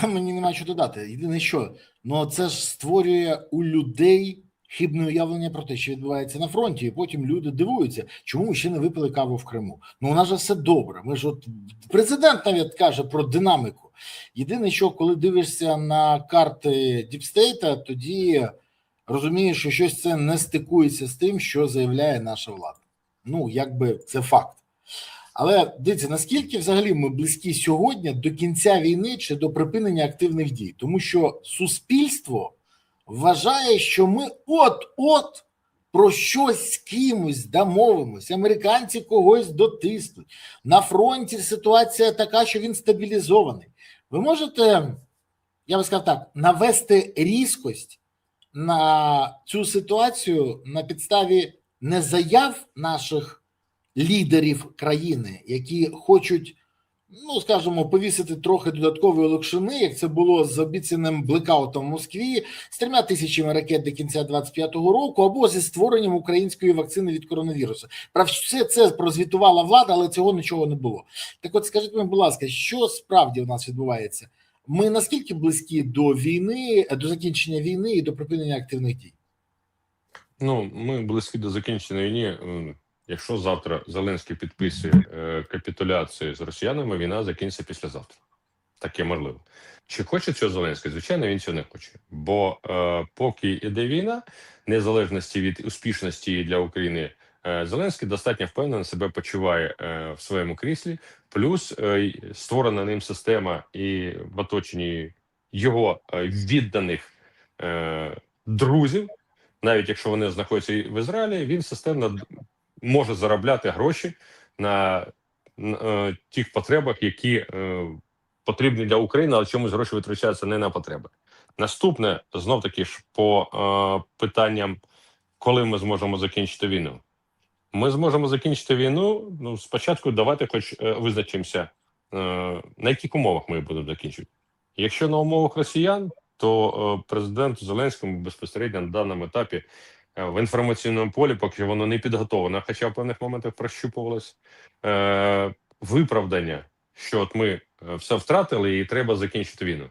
мені нема що додати. Єдине що, ну це ж створює у людей хибне уявлення про те, що відбувається на фронті, і потім люди дивуються, чому ми ще не випили каву в Криму. Ну у нас же все добре. Ми ж от президент навіть каже про динаміку. Єдине, що коли дивишся на карти Діпстейта, тоді розумієш, що щось це не стикується з тим, що заявляє наша влада. Ну, якби це факт. Але дивіться, наскільки взагалі ми близькі сьогодні до кінця війни чи до припинення активних дій? Тому що суспільство вважає, що ми от-от про щось з кимось домовимось. Американці когось дотиснуть. На фронті ситуація така, що він стабілізований. Ви можете, я би сказав так, навести різкость на цю ситуацію на підставі не заяв наших лідерів країни, які хочуть, ну, скажімо, повісити трохи додаткової локшини, як це було з обіцяним блекаутом в Москві, з 3 тисячами ракет до кінця 25-го року, або зі створенням української вакцини від коронавірусу. Про все це прозвітувала влада, але цього нічого не було. Так от скажіть мені, будь ласка, що справді у нас відбувається? Ми наскільки близькі до війни, до закінчення війни і до припинення активних дій? Ну, ми близькі до закінчення війни. Якщо завтра Зеленський підписує капітуляцію з росіянами, війна закінчиться післязавтра. Таке можливо. Чи хоче цього Зеленський? Звичайно, він цього не хоче. Бо поки йде війна, незалежності від успішності для України, Зеленський достатньо впевнено себе почуває в своєму кріслі. Плюс створена ним система і в оточенні його відданих друзів, навіть якщо вони знаходяться в Ізраїлі, він системно може заробляти гроші на тих потребах, які потрібні для України, але чомусь гроші витрачаються не на потреби. Наступне, знов-таки ж, по питанням, коли ми зможемо закінчити війну. Ми зможемо закінчити війну, ну, спочатку давайте хоч визначимося, на яких умовах ми будемо закінчувати. Якщо на умовах росіян, то президенту Зеленському безпосередньо на даному етапі в інформаційному полі, поки воно не підготовлено, хоча в певних моментах прощупувалось, виправдання, що от ми все втратили і треба закінчити війну.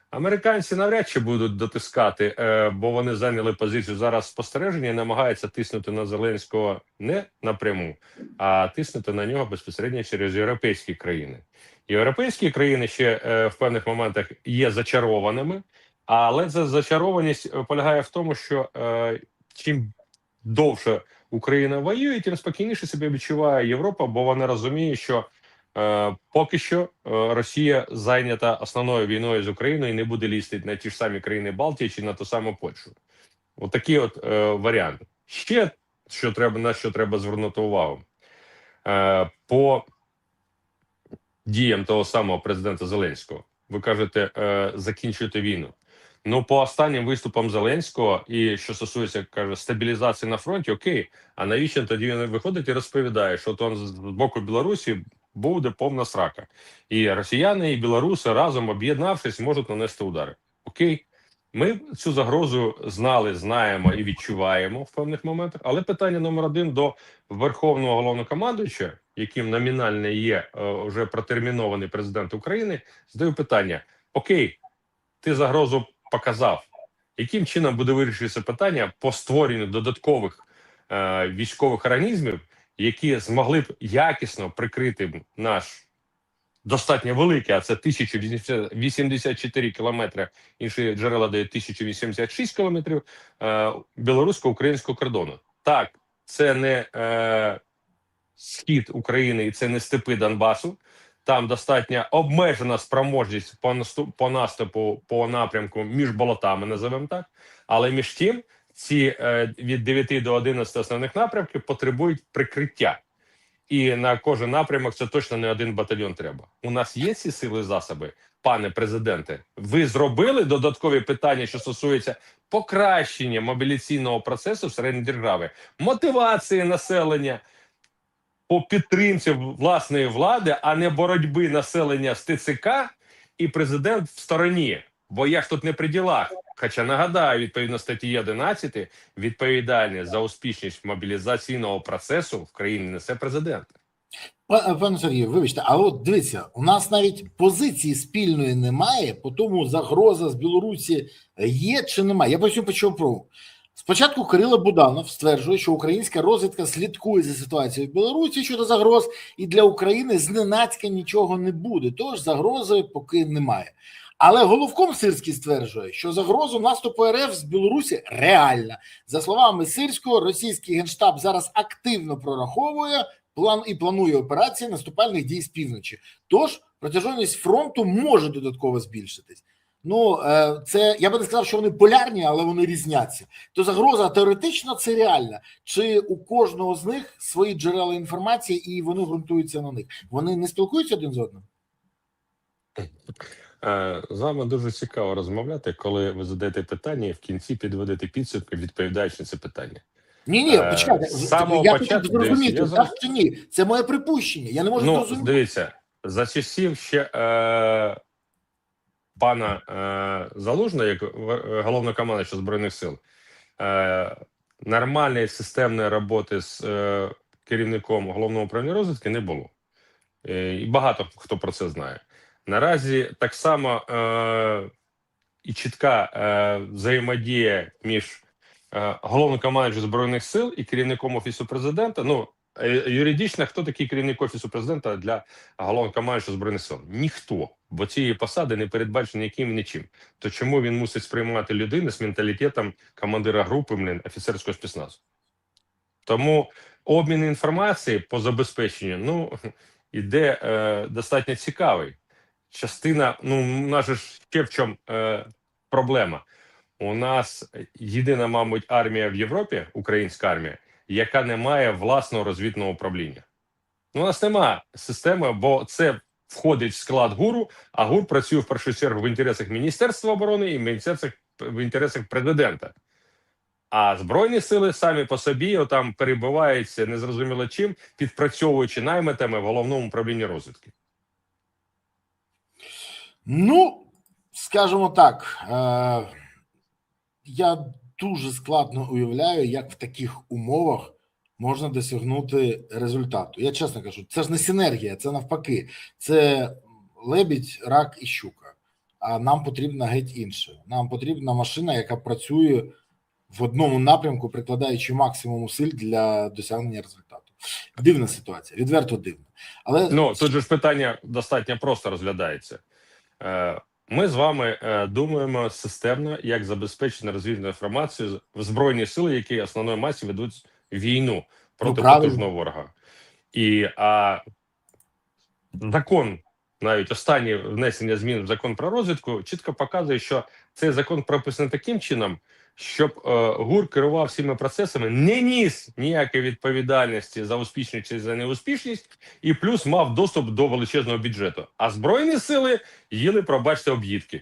Американці навряд чи будуть дотискати, бо вони зайняли позицію зараз спостереження і намагаються тиснути на Зеленського не напряму, а тиснути на нього безпосередньо через європейські країни. Європейські країни ще в певних моментах є зачарованими, але ця зачарованість полягає в тому, що чим довше Україна воює, тим спокійніше себе відчуває Європа, бо вона розуміє, що Поки що Росія зайнята основною війною з Україною і не буде лізти на ті ж самі країни Балтії чи на ту саму Польщу. Отакий варіант. Ще на що треба звернути увагу. По діям того самого президента Зеленського. Ви кажете, закінчуйте війну. Ну, по останнім виступам Зеленського, і що стосується, каже, стабілізації на фронті, окей, а навіщо тоді він виходить і розповідає, що то з боку Білорусі буде повна срака. І росіяни, і білоруси разом об'єднавшись, можуть нанести удари. Окей, ми цю загрозу знали, знаємо і відчуваємо в певних моментах, але питання номер один до Верховного Головнокомандуюча, яким номінально є вже протермінований президент України, задаю питання: окей, ти загрозу показав, яким чином буде вирішитися питання по створенню додаткових військових організмів, які змогли б якісно прикрити наш достатньо великий, а це 1084 кілометри, інші джерела дають 1086 кілометрів білорусько-українського кордону. Так, це не схід України і це не степи Донбасу. Там достатньо обмежена спроможність по наступу по напрямку між болотами, називаємо так. Але між тим, ці від 9 до 11 основних напрямків потребують прикриття. І на кожен напрямок це точно не один батальйон треба. У нас є ці сили і засоби, пане президенте? Ви зробили додаткові питання, що стосуються покращення мобіляційного процесу всередині держави, мотивації населення, по підтримці власної влади, а не боротьби населення з ТЦК і президент в стороні. Бо я ж тут не при ділах. Хоча, нагадаю, відповідно статті 11, відповідальність за успішність мобілізаційного процесу в країні несе президент. Пане Сергію, вибачте, а от дивіться, у нас навіть позиції спільної немає, по тому загроза з Білорусі є чи немає. Я поясню, по чому. Спочатку Кирило Буданов стверджує, що українська розвідка слідкує за ситуацією в Білорусі щодо загроз, і для України зненацька нічого не буде, тож загрози поки немає. Але головком Сирський стверджує, що загрозу наступу РФ з Білорусі реальна. За словами Сирського, російський генштаб зараз активно прораховує і планує операції наступальних дій з півночі. Тож протяжність фронту може додатково збільшитись. Ну, це, я би не сказав, що вони полярні, але вони різняться. То загроза теоретично це реальна. Чи у кожного з них свої джерела інформації і вони ґрунтуються на них? Вони не спілкуються один з одним? З вами дуже цікаво розмовляти, коли ви задаєте питання і в кінці підводите підсумки, відповідаючи на це питання. Ні, почекайте. Я хочу зрозуміти, так чи ні? Це моє припущення, я не можу зрозуміти. Дивіться, за часів ще пана Залужного, як головнокомандуюча Збройних сил, нормальної системної роботи з керівником головного управління розвідки не було. І багато хто про це знає. Наразі так само і чітка взаємодія між головнокомандуючим Збройних сил і керівником Офісу Президента. Ну, юридично, хто такий керівник Офісу Президента для головнокомандуючого Збройних сил? Ніхто, бо цієї посади не передбачено яким нічим. То чому він мусить сприймати людину з менталітетом командира групи, офіцерського спецназу? Тому обмін інформації по забезпеченню, ну, іде достатньо цікавий. Частина, ну, у нас же ще в чому проблема. У нас єдина, мабуть, армія в Європі, українська армія, яка не має власного розвідного управління. У нас немає системи, бо це входить в склад ГУРу, а ГУР працює в першу чергу в інтересах Міністерства оборони і в інтересах президента. А Збройні сили самі по собі там перебуваються незрозуміло чим, підпрацьовуючи наймитами в головному управлінні розвідки. Ну, скажімо так, я дуже складно уявляю, як в таких умовах можна досягнути результату. Я чесно кажу, це ж не синергія, це навпаки. Це лебідь, рак і щука. А нам потрібна геть інше. Нам потрібна машина, яка працює в одному напрямку, прикладаючи максимум зусиль для досягнення результату. Дивна ситуація, відверто дивна. Але ну, тут же ж питання достатньо просто розглядається. Ми з вами думаємо системно, як забезпечити розвідну інформацію в Збройні сили, які основною масі ведуть війну проти потужного ворога. І закон, навіть останнє внесення змін в закон про розвідку, чітко показує, що цей закон прописаний таким чином, щоб ГУР керував всіма процесами, не ніс ніякої відповідальності за успішність чи за неуспішність, і плюс мав доступ до величезного бюджету. А Збройні сили їли, пробачте, об'їдки.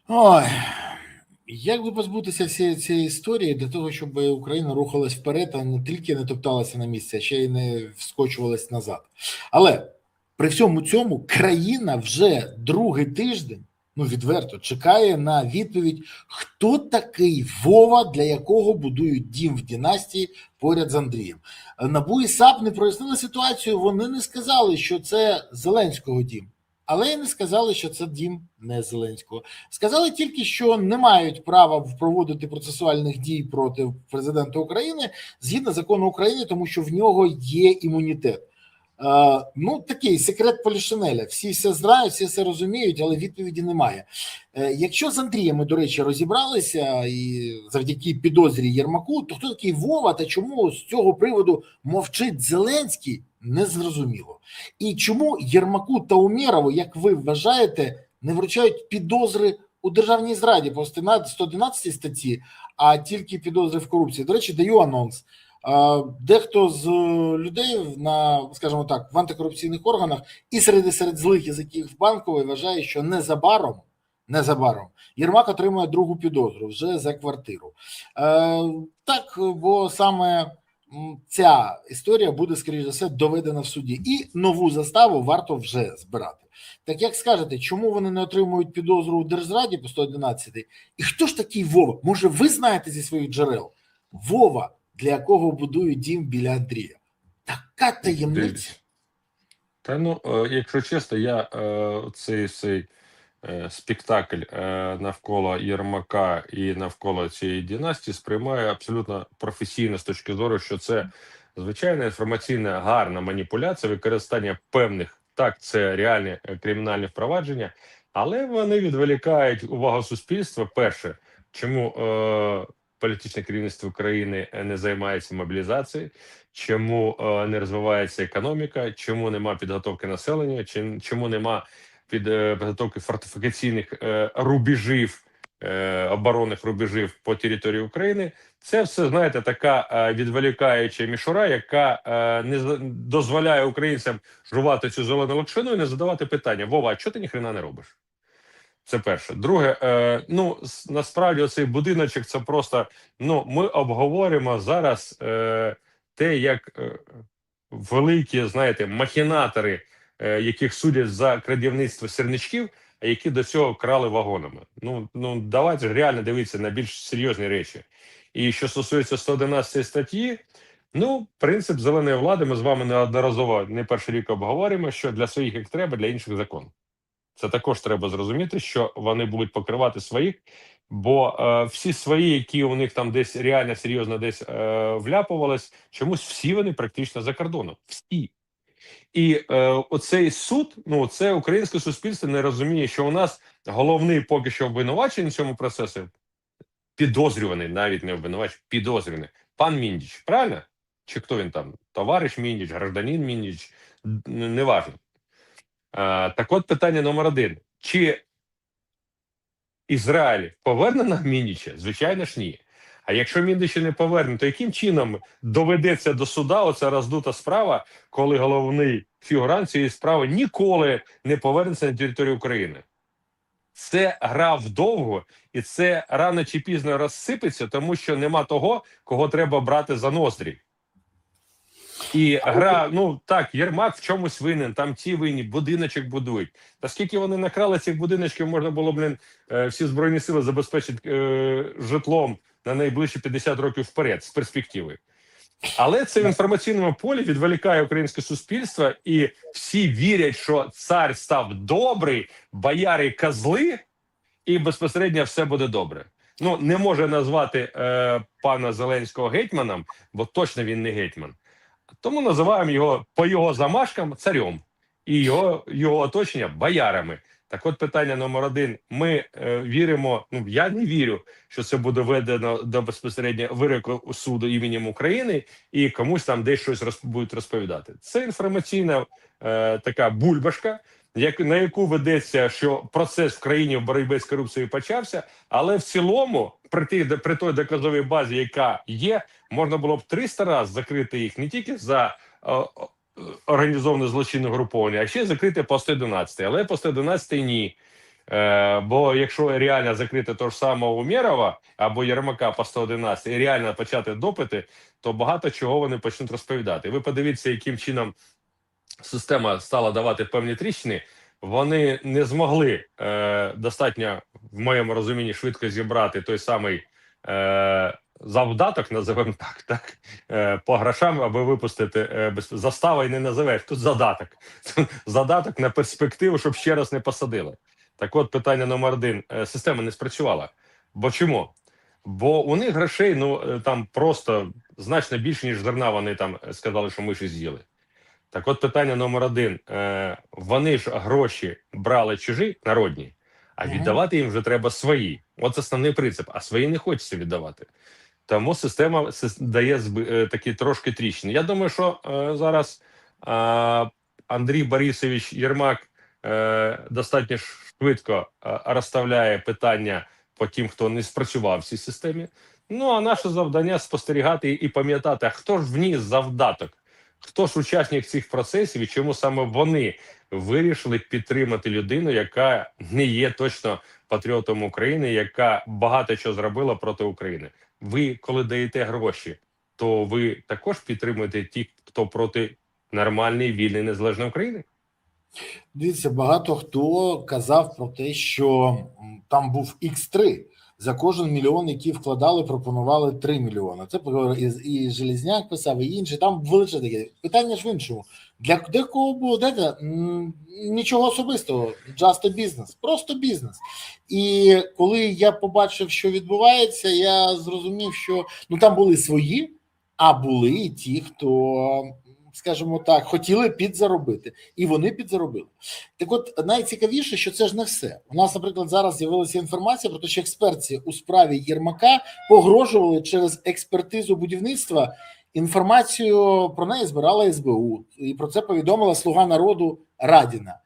Ой, як би позбутися всієї цієї історії для того, щоб Україна рухалась вперед, а не тільки не топталася на місці, а ще й не вскочувалась назад. Але при всьому цьому країна вже другий тиждень, ну відверто, чекає на відповідь, хто такий Вова, для якого будують дім в династії поряд з Андрієм. НАБУ і САП не прояснили ситуацію, вони не сказали, що це Зеленського дім. Але й не сказали, що це дім не Зеленського. Сказали тільки, що не мають права проводити процесуальних дій проти президента України згідно закону України, тому що в нього є імунітет. Ну, такий секрет Полішинеля. Всі все знають, всі все розуміють, але відповіді немає. Якщо з Андрієм ми, до речі, розібралися і завдяки підозрі Єрмаку, то хто такий Вова та чому з цього приводу мовчить Зеленський, не зрозуміло. І чому Єрмаку та Умєрову, як ви вважаєте, не вручають підозри у державній зраді по 111 статті, а тільки підозри в корупції? До речі, даю анонс. Дехто з людей на, скажімо так, в антикорупційних органах і серед злих язиків в Банковій вважає, що незабаром Єрмак отримує другу підозру вже за квартиру. Так, бо саме ця історія буде, скоріш за все, доведена в суді. І нову заставу варто вже збирати. Так як скажете, чому вони не отримують підозру у Держзраді по 111? І хто ж такий Вова? Може, ви знаєте зі своїх джерел? Вова, для якого будують дім біля Андрія. Така таємниця. Та ну, якщо чесно, я цей спектакль навколо Єрмака і навколо цієї династії сприймаю абсолютно професійно з точки зору, що це звичайна інформаційна гарна маніпуляція, використання певних, так, це реальні кримінальні впровадження, але вони відволікають увагу суспільства. Перше, чому політичне керівництво країни не займається мобілізацією, чому не розвивається економіка, чому нема підготовки населення, чому нема підготовки фортифікаційних рубежів, оборонних рубежів по території України. Це все, знаєте, така відволікаюча мішура, яка не дозволяє українцям жувати цю зелену локшину і не задавати питання: Вова, а чого ти ніхрена не робиш? Це перше. Друге, ну, насправді оцей будиночок, це просто, ну, ми обговоримо зараз те, як великі, знаєте, махінатори, яких судять за крадівництво сірничків, а які до цього крали вагонами. Ну давайте ж реально дивитися на більш серйозні речі. І що стосується 111 статті, ну, принцип зеленої влади ми з вами неодноразово, не перший рік обговорюємо, що для своїх як треба, для інших закон. Це також треба зрозуміти, що вони будуть покривати своїх, бо всі свої, які у них там десь реально серйозно десь вляпувались, чомусь всі вони практично за кордоном. Всі. І оцей суд, ну, це українське суспільство не розуміє, що у нас головний поки що обвинувачений в цьому процесі, підозрюваний, навіть не обвинувачений, підозрюваний, пан Міндіч, правильно? Чи хто він там? Товариш Міндіч, гражданин Міндіч, неважно. Так от питання номер один. Чи Ізраїль поверне нам Міндіча? Звичайно ж ні. А якщо Міндіча не поверне, то яким чином доведеться до суда оця роздута справа, коли головний фігурант цієї справи ніколи не повернеться на територію України? Це гра вдовго, і це рано чи пізно розсипеться, тому що нема того, кого треба брати за ноздрі. І гра, ну так, Єрмак в чомусь винен, там ті винні, будиночок будують. Та скільки вони накрали цих будиночків, можна було, всі Збройні сили забезпечити житлом на найближчі 50 років вперед, з перспективи. Але це в інформаційному полі відволікає українське суспільство, і всі вірять, що цар став добрий, бояри козли, і безпосередньо все буде добре. Ну, не може назвати пана Зеленського гетьманом, бо точно він не гетьман. Тому називаємо його по його замашкам царем і його оточення боярами. Так от питання номер один. Ми віримо, ну я не вірю, що це буде введено до безпосередньо вироку суду іменем України і комусь там десь щось будуть розповідати. Це інформаційна така бульбашка, на яку ведеться, що процес в країні в боротьбі з корупцією почався, але в цілому при той доказовій базі, яка є, можна було б 300 разів закрити їх не тільки за організоване злочинне груповання, а ще закрити по 111. Але по 111 ні. Бо якщо реально закрити того ж самого Умєрова або Єрмака по 111 і реально почати допити, то багато чого вони почнуть розповідати. Ви подивіться, яким чином система стала давати певні тріщини. Вони не змогли достатньо, в моєму розумінні, швидко зібрати той самий завдаток, називаємо так, по грошам, аби випустити застава і не називаєш, тут задаток. Задаток на перспективу, щоб ще раз не посадили. Так от, питання номер один. Система не спрацювала. Бо чому? Бо у них грошей, ну, там просто значно більше, ніж зерна вони там сказали, що ми щось з'їли. Так от питання номер один. Вони ж гроші брали чужі, народні, а віддавати їм вже треба свої. От основний принцип. А свої не хочеться віддавати. Тому система дає такі трошки тріщини. Я думаю, що зараз Андрій Борисович Єрмак достатньо швидко розставляє питання по тим, хто не спрацював в цій системі. Ну, а наше завдання спостерігати і пам'ятати, а хто ж вніс завдаток? Хто ж учасник цих процесів і чому саме вони вирішили підтримати людину, яка не є точно патріотом України, яка багато чого зробила проти України? Ви, коли даєте гроші, то ви також підтримуєте тих, хто проти нормальної, вільної, незалежної України? Дивіться, багато хто казав про те, що там був X3. За кожен мільйон, який вкладали, пропонували 3 мільйони. Це і Железняк писав, і інші. Там величезне таке. Питання ж в іншому. Для декого було нічого особистого, just a business, просто бізнес. І коли я побачив, що відбувається, я зрозумів, що там були свої, а були і ті, хто, скажімо так, хотіли підзаробити. І вони підзаробили. Так от, найцікавіше, що це ж не все. У нас, наприклад, зараз з'явилася інформація про те, що експерти у справі Єрмака погрожували через експертизу будівництва. Інформацію про неї збирала СБУ. І про це повідомила «Слуга народу» Радіна.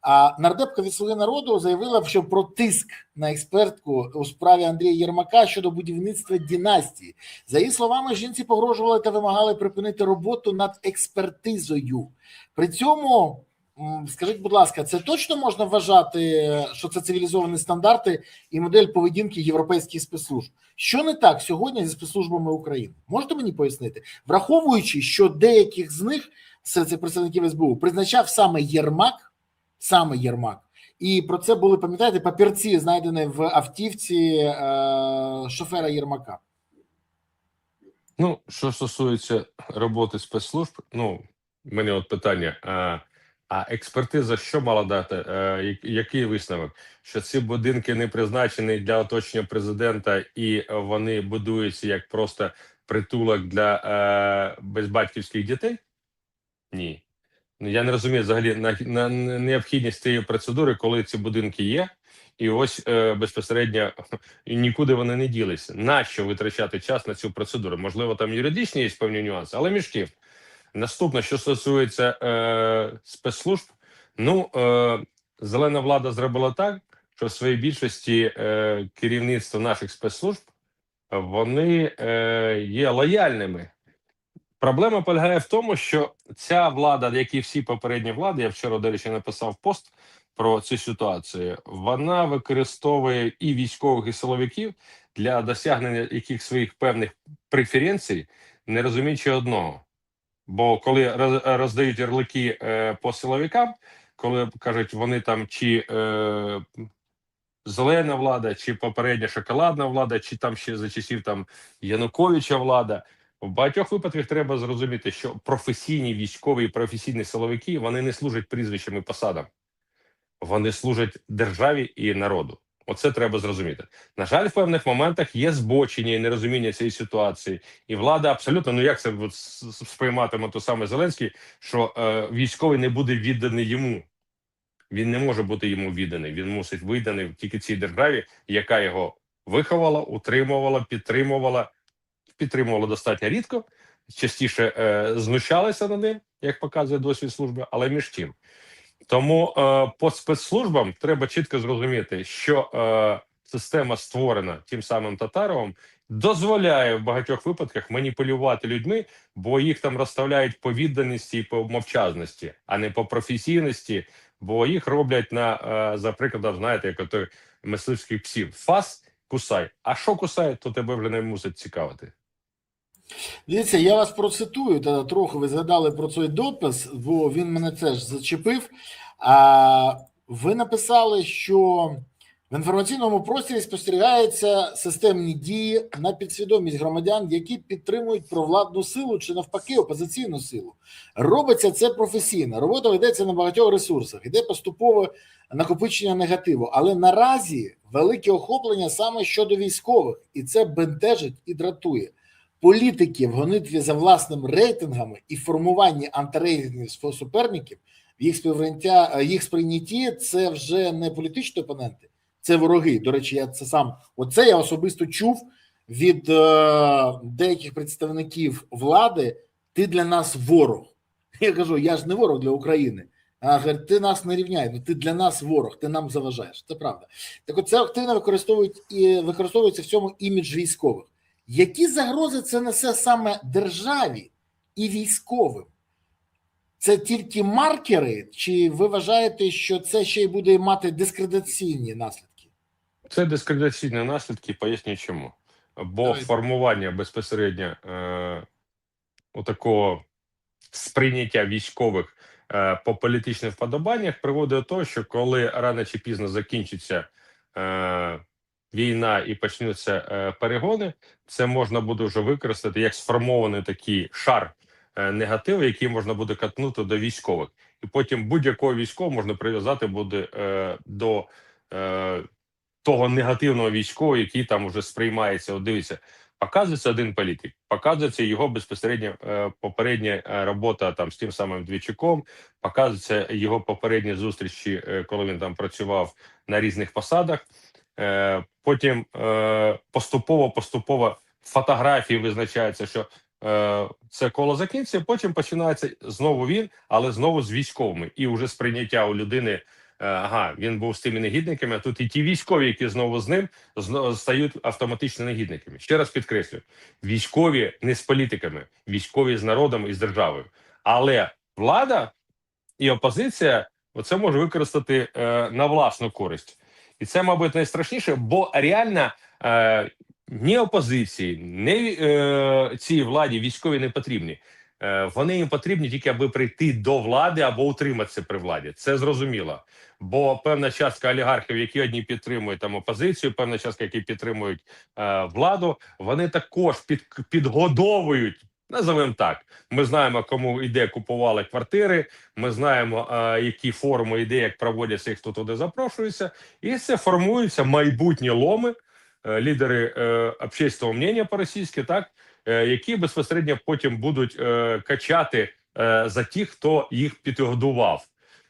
А нардепка від «Слуги народу» заявила, що про тиск на експертку у справі Андрія Єрмака щодо будівництва династії. За її словами, жінці погрожували та вимагали припинити роботу над експертизою. При цьому, скажіть, будь ласка, це точно можна вважати, що це цивілізовані стандарти і модель поведінки європейських спецслужб? Що не так сьогодні зі спецслужбами України? Можете мені пояснити? Враховуючи, що деяких з них, серед цих представників СБУ, призначав саме Єрмак, і про це були, пам'ятаєте, папірці, знайдені в автівці шофера Єрмака. Ну, що стосується роботи спецслужб, ну, в мене от питання, а експертиза що мала дати? Який висновок? Що ці будинки не призначені для оточення президента і вони будуються як просто притулок для безбатьківських дітей? Ні. Я не розумію взагалі на необхідність цієї процедури, коли ці будинки є, і ось безпосередньо нікуди вони не ділися. Нащо витрачати час на цю процедуру? Можливо, там юридичні є певні нюанси, але між тим. Наступне, що стосується спецслужб, ну, зелена влада зробила так, що в своїй більшості керівництво наших спецслужб, вони є лояльними. Проблема полягає в тому, що ця влада, як і всі попередні влади, я вчора, до речі, написав пост про цю ситуацію, вона використовує і військових, і силовиків для досягнення яких своїх певних преференцій, не розуміючи одного. Бо коли роздають ярлики по силовикам, коли кажуть, вони там чи зелена влада, чи попередня шоколадна влада, чи там ще за часів там Януковича влада, в багатьох випадках треба зрозуміти, що професійні військові і професійні силовики, вони не служать прізвищам і посадам. Вони служать державі і народу. Оце треба зрозуміти. На жаль, в певних моментах є збочення і нерозуміння цієї ситуації. І влада абсолютно, ну як це сприйматиме то саме Зеленський, що військовий не буде відданий йому. Він не може бути йому відданий. Він мусить виданий тільки цій державі, яка його виховала, утримувала, підтримувала достатньо рідко, частіше знущалися над ним, як показує досвід служби, але між тим. Тому по спецслужбам треба чітко зрозуміти, що система, створена тим самим Татаровим, дозволяє в багатьох випадках маніпулювати людьми, бо їх там розставляють по відданості і по мовчазності, а не по професійності, бо їх роблять за прикладом, знаєте, як ото мисливських псів. Фас, кусай. А що кусає, то тебе вже не мусить цікавити. Дивіться, я вас процитую, та трохи ви згадали про цей допис, бо він мене теж зачепив. Ви написали, що в інформаційному просторі спостерігаються системні дії на підсвідомість громадян, які підтримують провладну силу чи навпаки опозиційну силу. Робиться це професійно. Робота ведеться на багатьох ресурсах, іде поступове накопичення негативу. Але наразі велике охоплення саме щодо військових, і це бентежить і дратує. Політики в гонитві за власними рейтингами і формуванні антирейтингів суперників в їх сприйнятті це вже не політичні опоненти, це вороги. До речі, я особисто чув від деяких представників влади: ти для нас ворог. Я кажу, я ж не ворог для України. А говорить, ти нас не рівняй, ти для нас ворог, ти нам заважаєш. Це правда. Так от це активно використовується в цьому імідж військових. Які загрози це несе саме державі і військовим? Це тільки маркери, чи ви вважаєте, що це ще й буде мати дискредитаційні наслідки? Це дискредитаційні наслідки, поясню чому. Бо формування безпосередньо такого сприйняття військових по політичних вподобаннях приводить до того, що коли рано чи пізно закінчиться війна і почнуться перегони, це можна буде вже використати як сформований такий шар негативу, який можна буде катнути до військових. І потім будь-якого військового можна прив'язати буде до того негативного військового, який там вже сприймається. От дивіться, показується один політик, показується його безпосередньо попередня робота там з тим самим Двійчуком, показується його попередні зустрічі, коли він там працював на різних посадах. Потім поступово фотографії визначаються, що це коло закінчиться, потім починається знову він, але знову з військовими. І вже сприйняття у людини, він був з тими негідниками, а тут і ті військові, які знову з ним, стають автоматично негідниками. Ще раз підкреслюю, військові не з політиками, військові з народом і з державою. Але влада і опозиція це може використати на власну користь. І це, мабуть, найстрашніше, бо реально ні опозиції, ні цій владі військові не потрібні. Вони їм потрібні тільки, аби прийти до влади або утриматися при владі. Це зрозуміло. Бо певна частка олігархів, які одні підтримують там опозицію, певна частка, які підтримують владу, вони також підгодовують. Називаємо так. Ми знаємо, кому і де купували квартири, ми знаємо, які форуми і де, як проводяться, і хто туди запрошується. І це формуються майбутні ломи, лідери общественного мнення по-російськи, так, які безпосередньо потім будуть качати за тих, хто їх підгодував.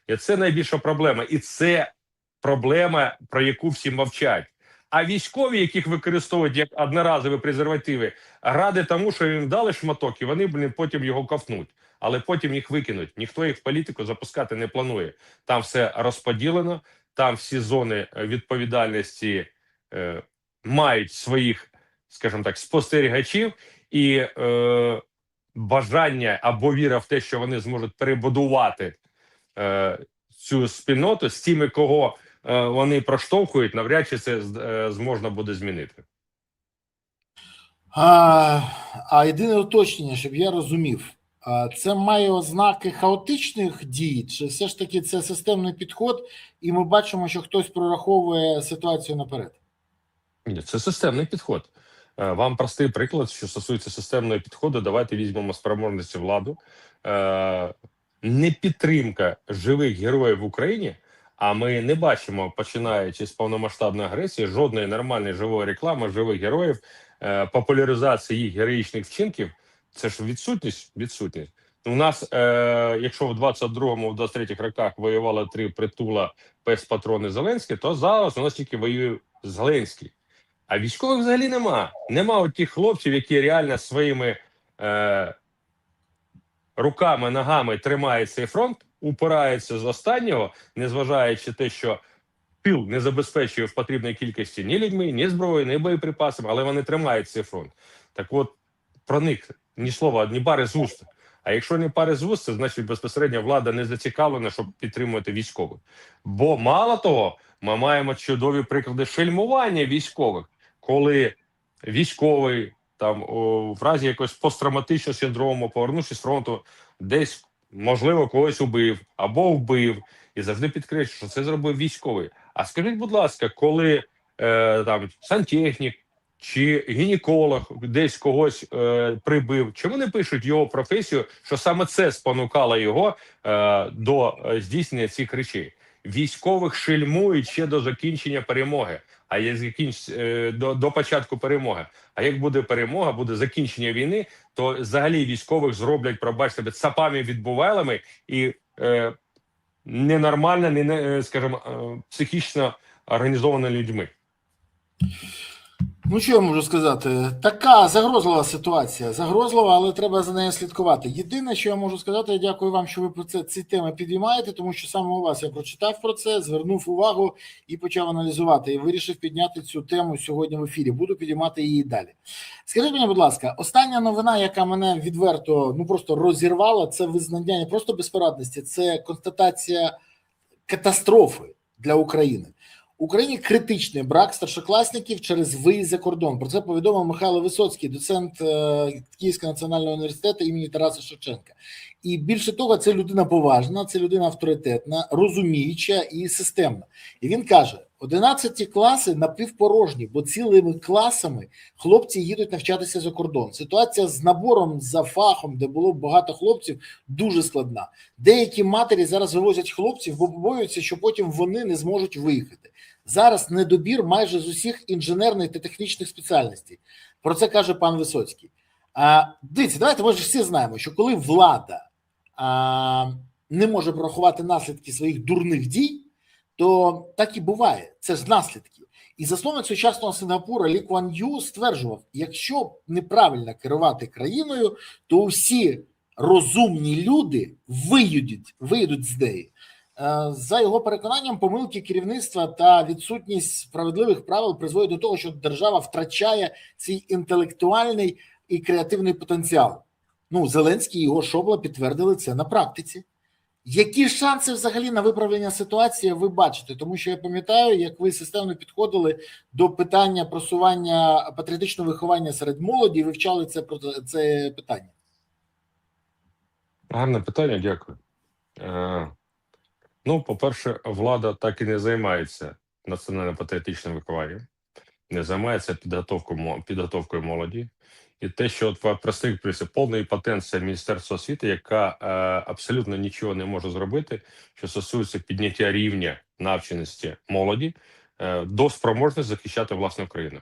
І це найбільша проблема. І це проблема, про яку всі мовчать. А військові, яких використовують як одноразові презервативи, ради тому, що їм дали шматок, і вони потім його ковтнуть. Але потім їх викинуть. Ніхто їх в політику запускати не планує. Там все розподілено, там всі зони відповідальності мають своїх, скажімо так, спостерігачів, і бажання або віра в те, що вони зможуть перебудувати цю спільноту з тими, кого вони проштовхують, навряд чи це зможна буде змінити. Єдине уточнення, щоб я розумів, це має ознаки хаотичних дій, чи все ж таки це системний підход, і ми бачимо, що хтось прораховує ситуацію наперед? Ні, це системний підход. Вам простий приклад, що стосується системного підходу, давайте візьмемо спроможності владу. Не підтримка живих героїв в Україні, а ми не бачимо, починаючи з повномасштабної агресії, жодної нормальної живої реклами живих героїв, популяризації їх героїчних вчинків. Це ж відсутність. У нас, якщо в 22-му, в 23-х роках воювали 3 притула, пес, патрони, Зеленський, то зараз у нас тільки воює Зеленський. А військових взагалі нема. Нема от тих хлопців, які реально своїми руками, ногами тримають цей фронт, упираються з останнього, незважаючи те, що тил не забезпечує в потрібній кількості ні людьми, ні зброєю, ні боєприпасами, але вони тримають цей фронт. Так от, про них ні слова, ні пари з уст. А якщо не пари з уст, це значить безпосередньо влада не зацікавлена, щоб підтримувати військових. Бо мало того, ми маємо чудові приклади шельмування військових, коли військовий там в разі якогось посттравматичного синдрому, повернувшись з фронту, десь можливо когось убив або вбив, і завжди підкреслюю, що це зробив військовий. А скажіть, будь ласка, коли там сантехнік чи гінеколог десь когось прибив, чому не пишуть його професію, що саме це спонукало його до здійснення цих речей? Військових шельмують ще до закінчення перемоги, а як до початку перемоги. А як буде перемога, буде закінчення війни, то взагалі військових зроблять, пробачте, цапами відбувайлами і ненормально, скажімо, психічно організованими людьми. Ну, що я можу сказати? Така загрозлива ситуація. Загрозлива, але треба за нею слідкувати. Єдине, що я можу сказати, я дякую вам, що ви про ці теми підіймаєте, тому що саме у вас я прочитав про це, звернув увагу і почав аналізувати. І вирішив підняти цю тему сьогодні в ефірі. Буду підіймати її далі. Скажіть мені, будь ласка, остання новина, яка мене відверто, просто розірвала, це визнання не просто безпорадності, це констатація катастрофи для України. Україні критичний брак старшокласників через виїзд за кордон. Про це повідомив Михайло Висоцький, доцент Київського національного університету імені Тараса Шевченка. І більше того, це людина поважна, це людина авторитетна, розуміюча і системна. І він каже, 11 класи напівпорожні, бо цілими класами хлопці їдуть навчатися за кордон. Ситуація з набором за фахом, де було багато хлопців, дуже складна. Деякі матері зараз вивозять хлопців, бо побоюються, що потім вони не зможуть виїхати. Зараз недобір майже з усіх інженерних та технічних спеціальностей. Про це каже пан Висоцький. Дивіться, давайте, ми ж всі знаємо, що коли влада не може прорахувати наслідки своїх дурних дій, то так і буває. Це ж наслідки. І засновник сучасного Сингапура Лі Куан Ю стверджував, якщо неправильно керувати країною, то усі розумні люди виїдуть з неї. За його переконанням, помилки керівництва та відсутність справедливих правил призводять до того, що держава втрачає свій інтелектуальний і креативний потенціал. Ну, Зеленський і його Шобла підтвердили це на практиці. Які шанси взагалі на виправлення ситуації ви бачите? Тому що я пам'ятаю, як ви системно підходили до питання просування патріотичного виховання серед молоді і вивчали це питання. Гарне питання, дякую. Ну, по-перше, влада так і не займається національно-патріотичним вихованням, не займається підготовкою молоді. І те, що от в простих принципах, повна імпотенція Міністерства освіти, яка абсолютно нічого не може зробити, що стосується підняття рівня навченості молоді до спроможності захищати власну країну.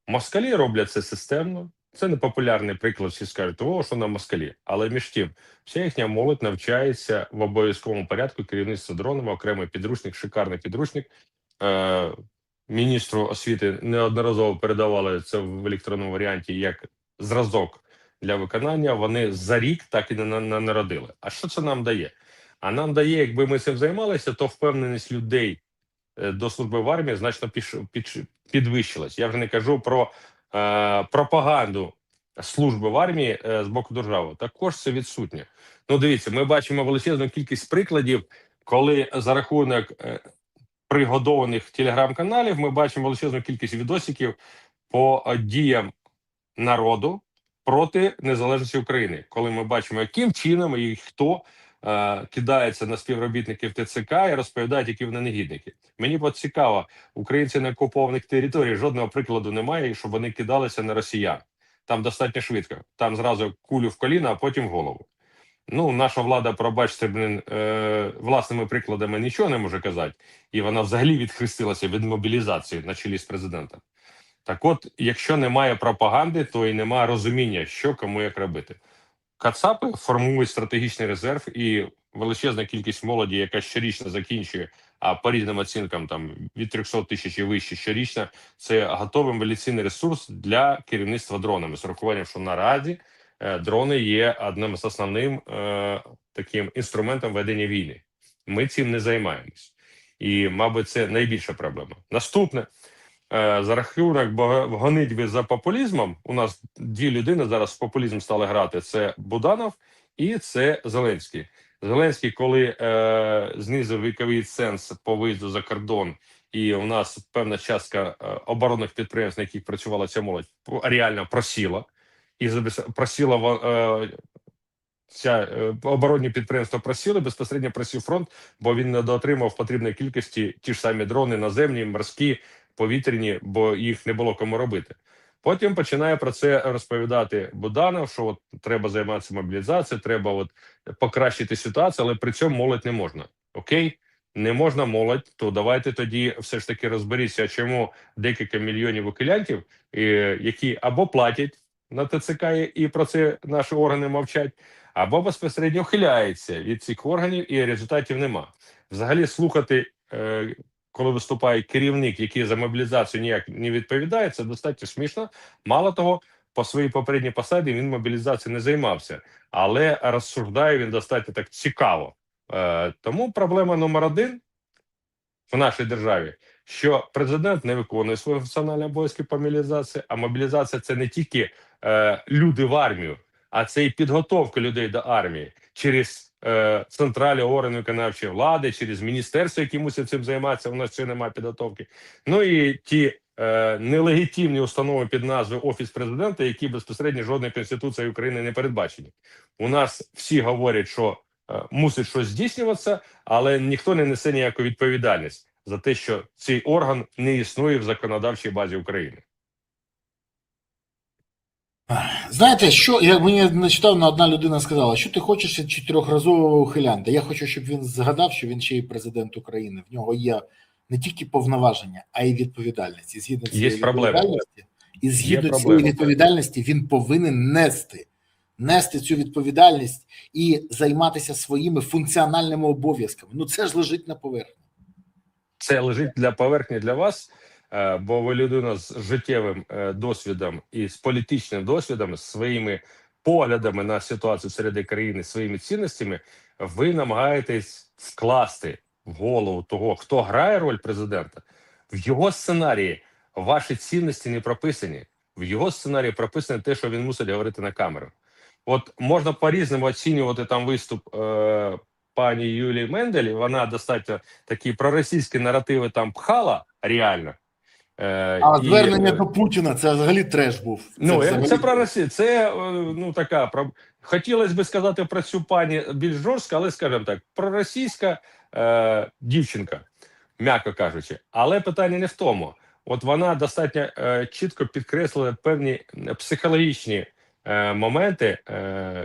Москалі роблять це системно. Це не популярний приклад, всі скажуть, о, що на москалі. Але між тим, вся їхня молодь навчається в обов'язковому порядку керівництва дронами, окремий підручник, шикарний підручник. Міністру освіти неодноразово передавали це в електронному варіанті як зразок для виконання. Вони за рік так і не народили. А що це нам дає? А нам дає, якби ми цим займалися, то впевненість людей до служби в армії значно підвищилась. Я вже не кажу про пропаганду служби в армії з боку держави. Також це відсутнє. Ну, дивіться, ми бачимо величезну кількість прикладів, коли за рахунок пригодованих телеграм-каналів ми бачимо величезну кількість відосиків по діям народу проти незалежності України. Коли ми бачимо, яким чином і хто кидається на співробітників ТЦК і розповідають, які вони негідники. Мені цікаво, українці на окупованих територіях жодного прикладу немає, щоб вони кидалися на росіян. Там достатньо швидко. Там зразу кулю в коліно, а потім в голову. Ну, наша влада, пробачте, власними прикладами нічого не може казати. І вона взагалі відхрестилася від мобілізації на чолі з президентом. Так от, якщо немає пропаганди, то і немає розуміння, що кому як робити. Кацапи формують стратегічний резерв, і величезна кількість молоді, яка щорічно закінчує, а по різним оцінкам там від 300 тисяч і вище щорічно, це готовий мобілізаційний ресурс для керівництва дронами. З урахуванням, що наразі дрони є одним з основним таким інструментом ведення війни. Ми цим не займаємось. І, мабуть, це найбільша проблема. Наступне. За рахунок гонитьби за популізмом, у нас дві людини зараз в популізм стали грати. Це Буданов і це Зеленський. Зеленський, коли знизив віковий ценз по виїзду за кордон, і у нас певна частка оборонних підприємств, на яких працювала ця молодь, реально просіла. І просіла оборонні підприємства просіли, безпосередньо просів фронт, бо він не доотримав потрібної кількості ті ж самі дрони наземні, морські, повітряні, бо їх не було кому робити. Потім починає про це розповідати Буданов, що от треба займатися мобілізацією, треба от покращити ситуацію, але при цьому молодь не можна. Окей? Не можна молодь, то давайте тоді все ж таки розберіться, чому декілька мільйонів ухилянтів, які або платять на ТЦК, і про це наші органи мовчать, або безпосередньо ухиляються від цих органів, і результатів нема. Взагалі слухати, коли виступає керівник, який за мобілізацію ніяк не відповідає, це достатньо смішно. Мало того, по своїй попередній посаді він мобілізацією не займався, але розсуждає він достатньо так цікаво. Тому проблема номер один в нашій державі, що президент не виконує свої функціональні обов'язки по мобілізації, а мобілізація – це не тільки люди в армію, а це і підготовка людей до армії через централі органи виконавчої влади, через міністерство, які мусять цим займатися, у нас ще немає підготовки. Ну і ті нелегітимні установи під назвою Офіс президента, які безпосередньо жодної Конституції України не передбачені. У нас всі говорять, що мусить щось здійснюватися, але ніхто не несе ніяку відповідальність за те, що цей орган не існує в законодавчій базі України. Знаєте, що як мені нещодавно одна людина сказала, що ти хочеш від чотирьохразового ухилянта? Я хочу, щоб він згадав, що він ще й президент України. В нього є не тільки повноваження, а й відповідальність. І згідно цієї відповідальності, він повинен нести цю відповідальність і займатися своїми функціональними обов'язками. Ну це ж лежить на поверхні. Це лежить для поверхні для вас, бо ви людина з життєвим досвідом і з політичним досвідом, з своїми поглядами на ситуацію серед країни, своїми цінностями, ви намагаєтесь вкласти в голову того, хто грає роль президента. В його сценарії ваші цінності не прописані. В його сценарії прописано те, що він мусить говорити на камеру. От можна по-різному оцінювати там виступ пані Юлії Мендель, вона достатньо такі проросійські наративи там пхала реально. А звернення до Путіна, це взагалі треш був. Це про Росію, це така, хотілося б сказати про цю пані більш жорстко, але скажімо так, проросійська дівчинка, м'яко кажучи. Але питання не в тому. От вона достатньо чітко підкреслила певні психологічні моменти,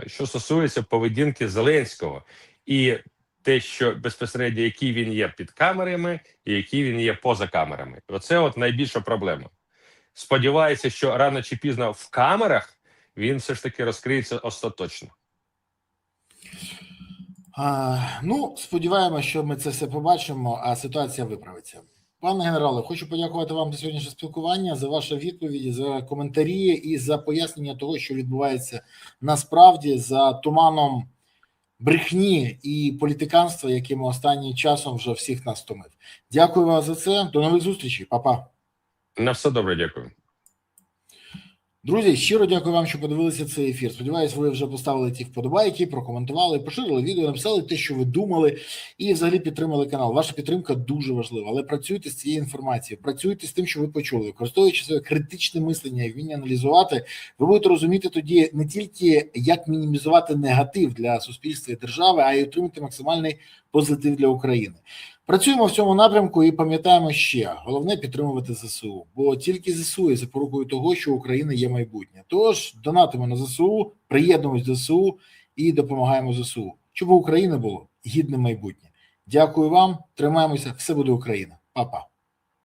що стосується поведінки Зеленського. І те, що безпосередньо, який він є під камерами і який він є поза камерами. Оце от найбільша проблема. Сподіваюся, що рано чи пізно в камерах він все ж таки розкриється остаточно. Сподіваємося, що ми це все побачимо, а ситуація виправиться. Пане генерале, хочу подякувати вам за сьогоднішнє спілкування, за ваші відповіді, за коментарі і за пояснення того, що відбувається насправді за туманом брехні і політиканства, яким останнім часом вже всіх нас втомив. Дякую вам за це. До нових зустрічей. Па-па. На все добре, дякую. Друзі, щиро дякую вам, що подивилися цей ефір. Сподіваюсь, ви вже поставили ті вподобайки, прокоментували, поширили відео, написали те, що ви думали, і взагалі підтримали канал. Ваша підтримка дуже важлива, але працюйте з цією інформацією, працюйте з тим, що ви почули. Використовуючи своє критичне мислення і вміння аналізувати, ви будете розуміти тоді не тільки, як мінімізувати негатив для суспільства і держави, а й отримати максимальний позитив для України. Працюємо в цьому напрямку і пам'ятаємо ще, головне підтримувати ЗСУ, бо тільки ЗСУ є запорукою того, що Україна є майбутнє. Тож донатимо на ЗСУ, приєднуємось до ЗСУ і допомагаємо ЗСУ, щоб у України було гідне майбутнє. Дякую вам, тримаємося, все буде Україна. Па-па.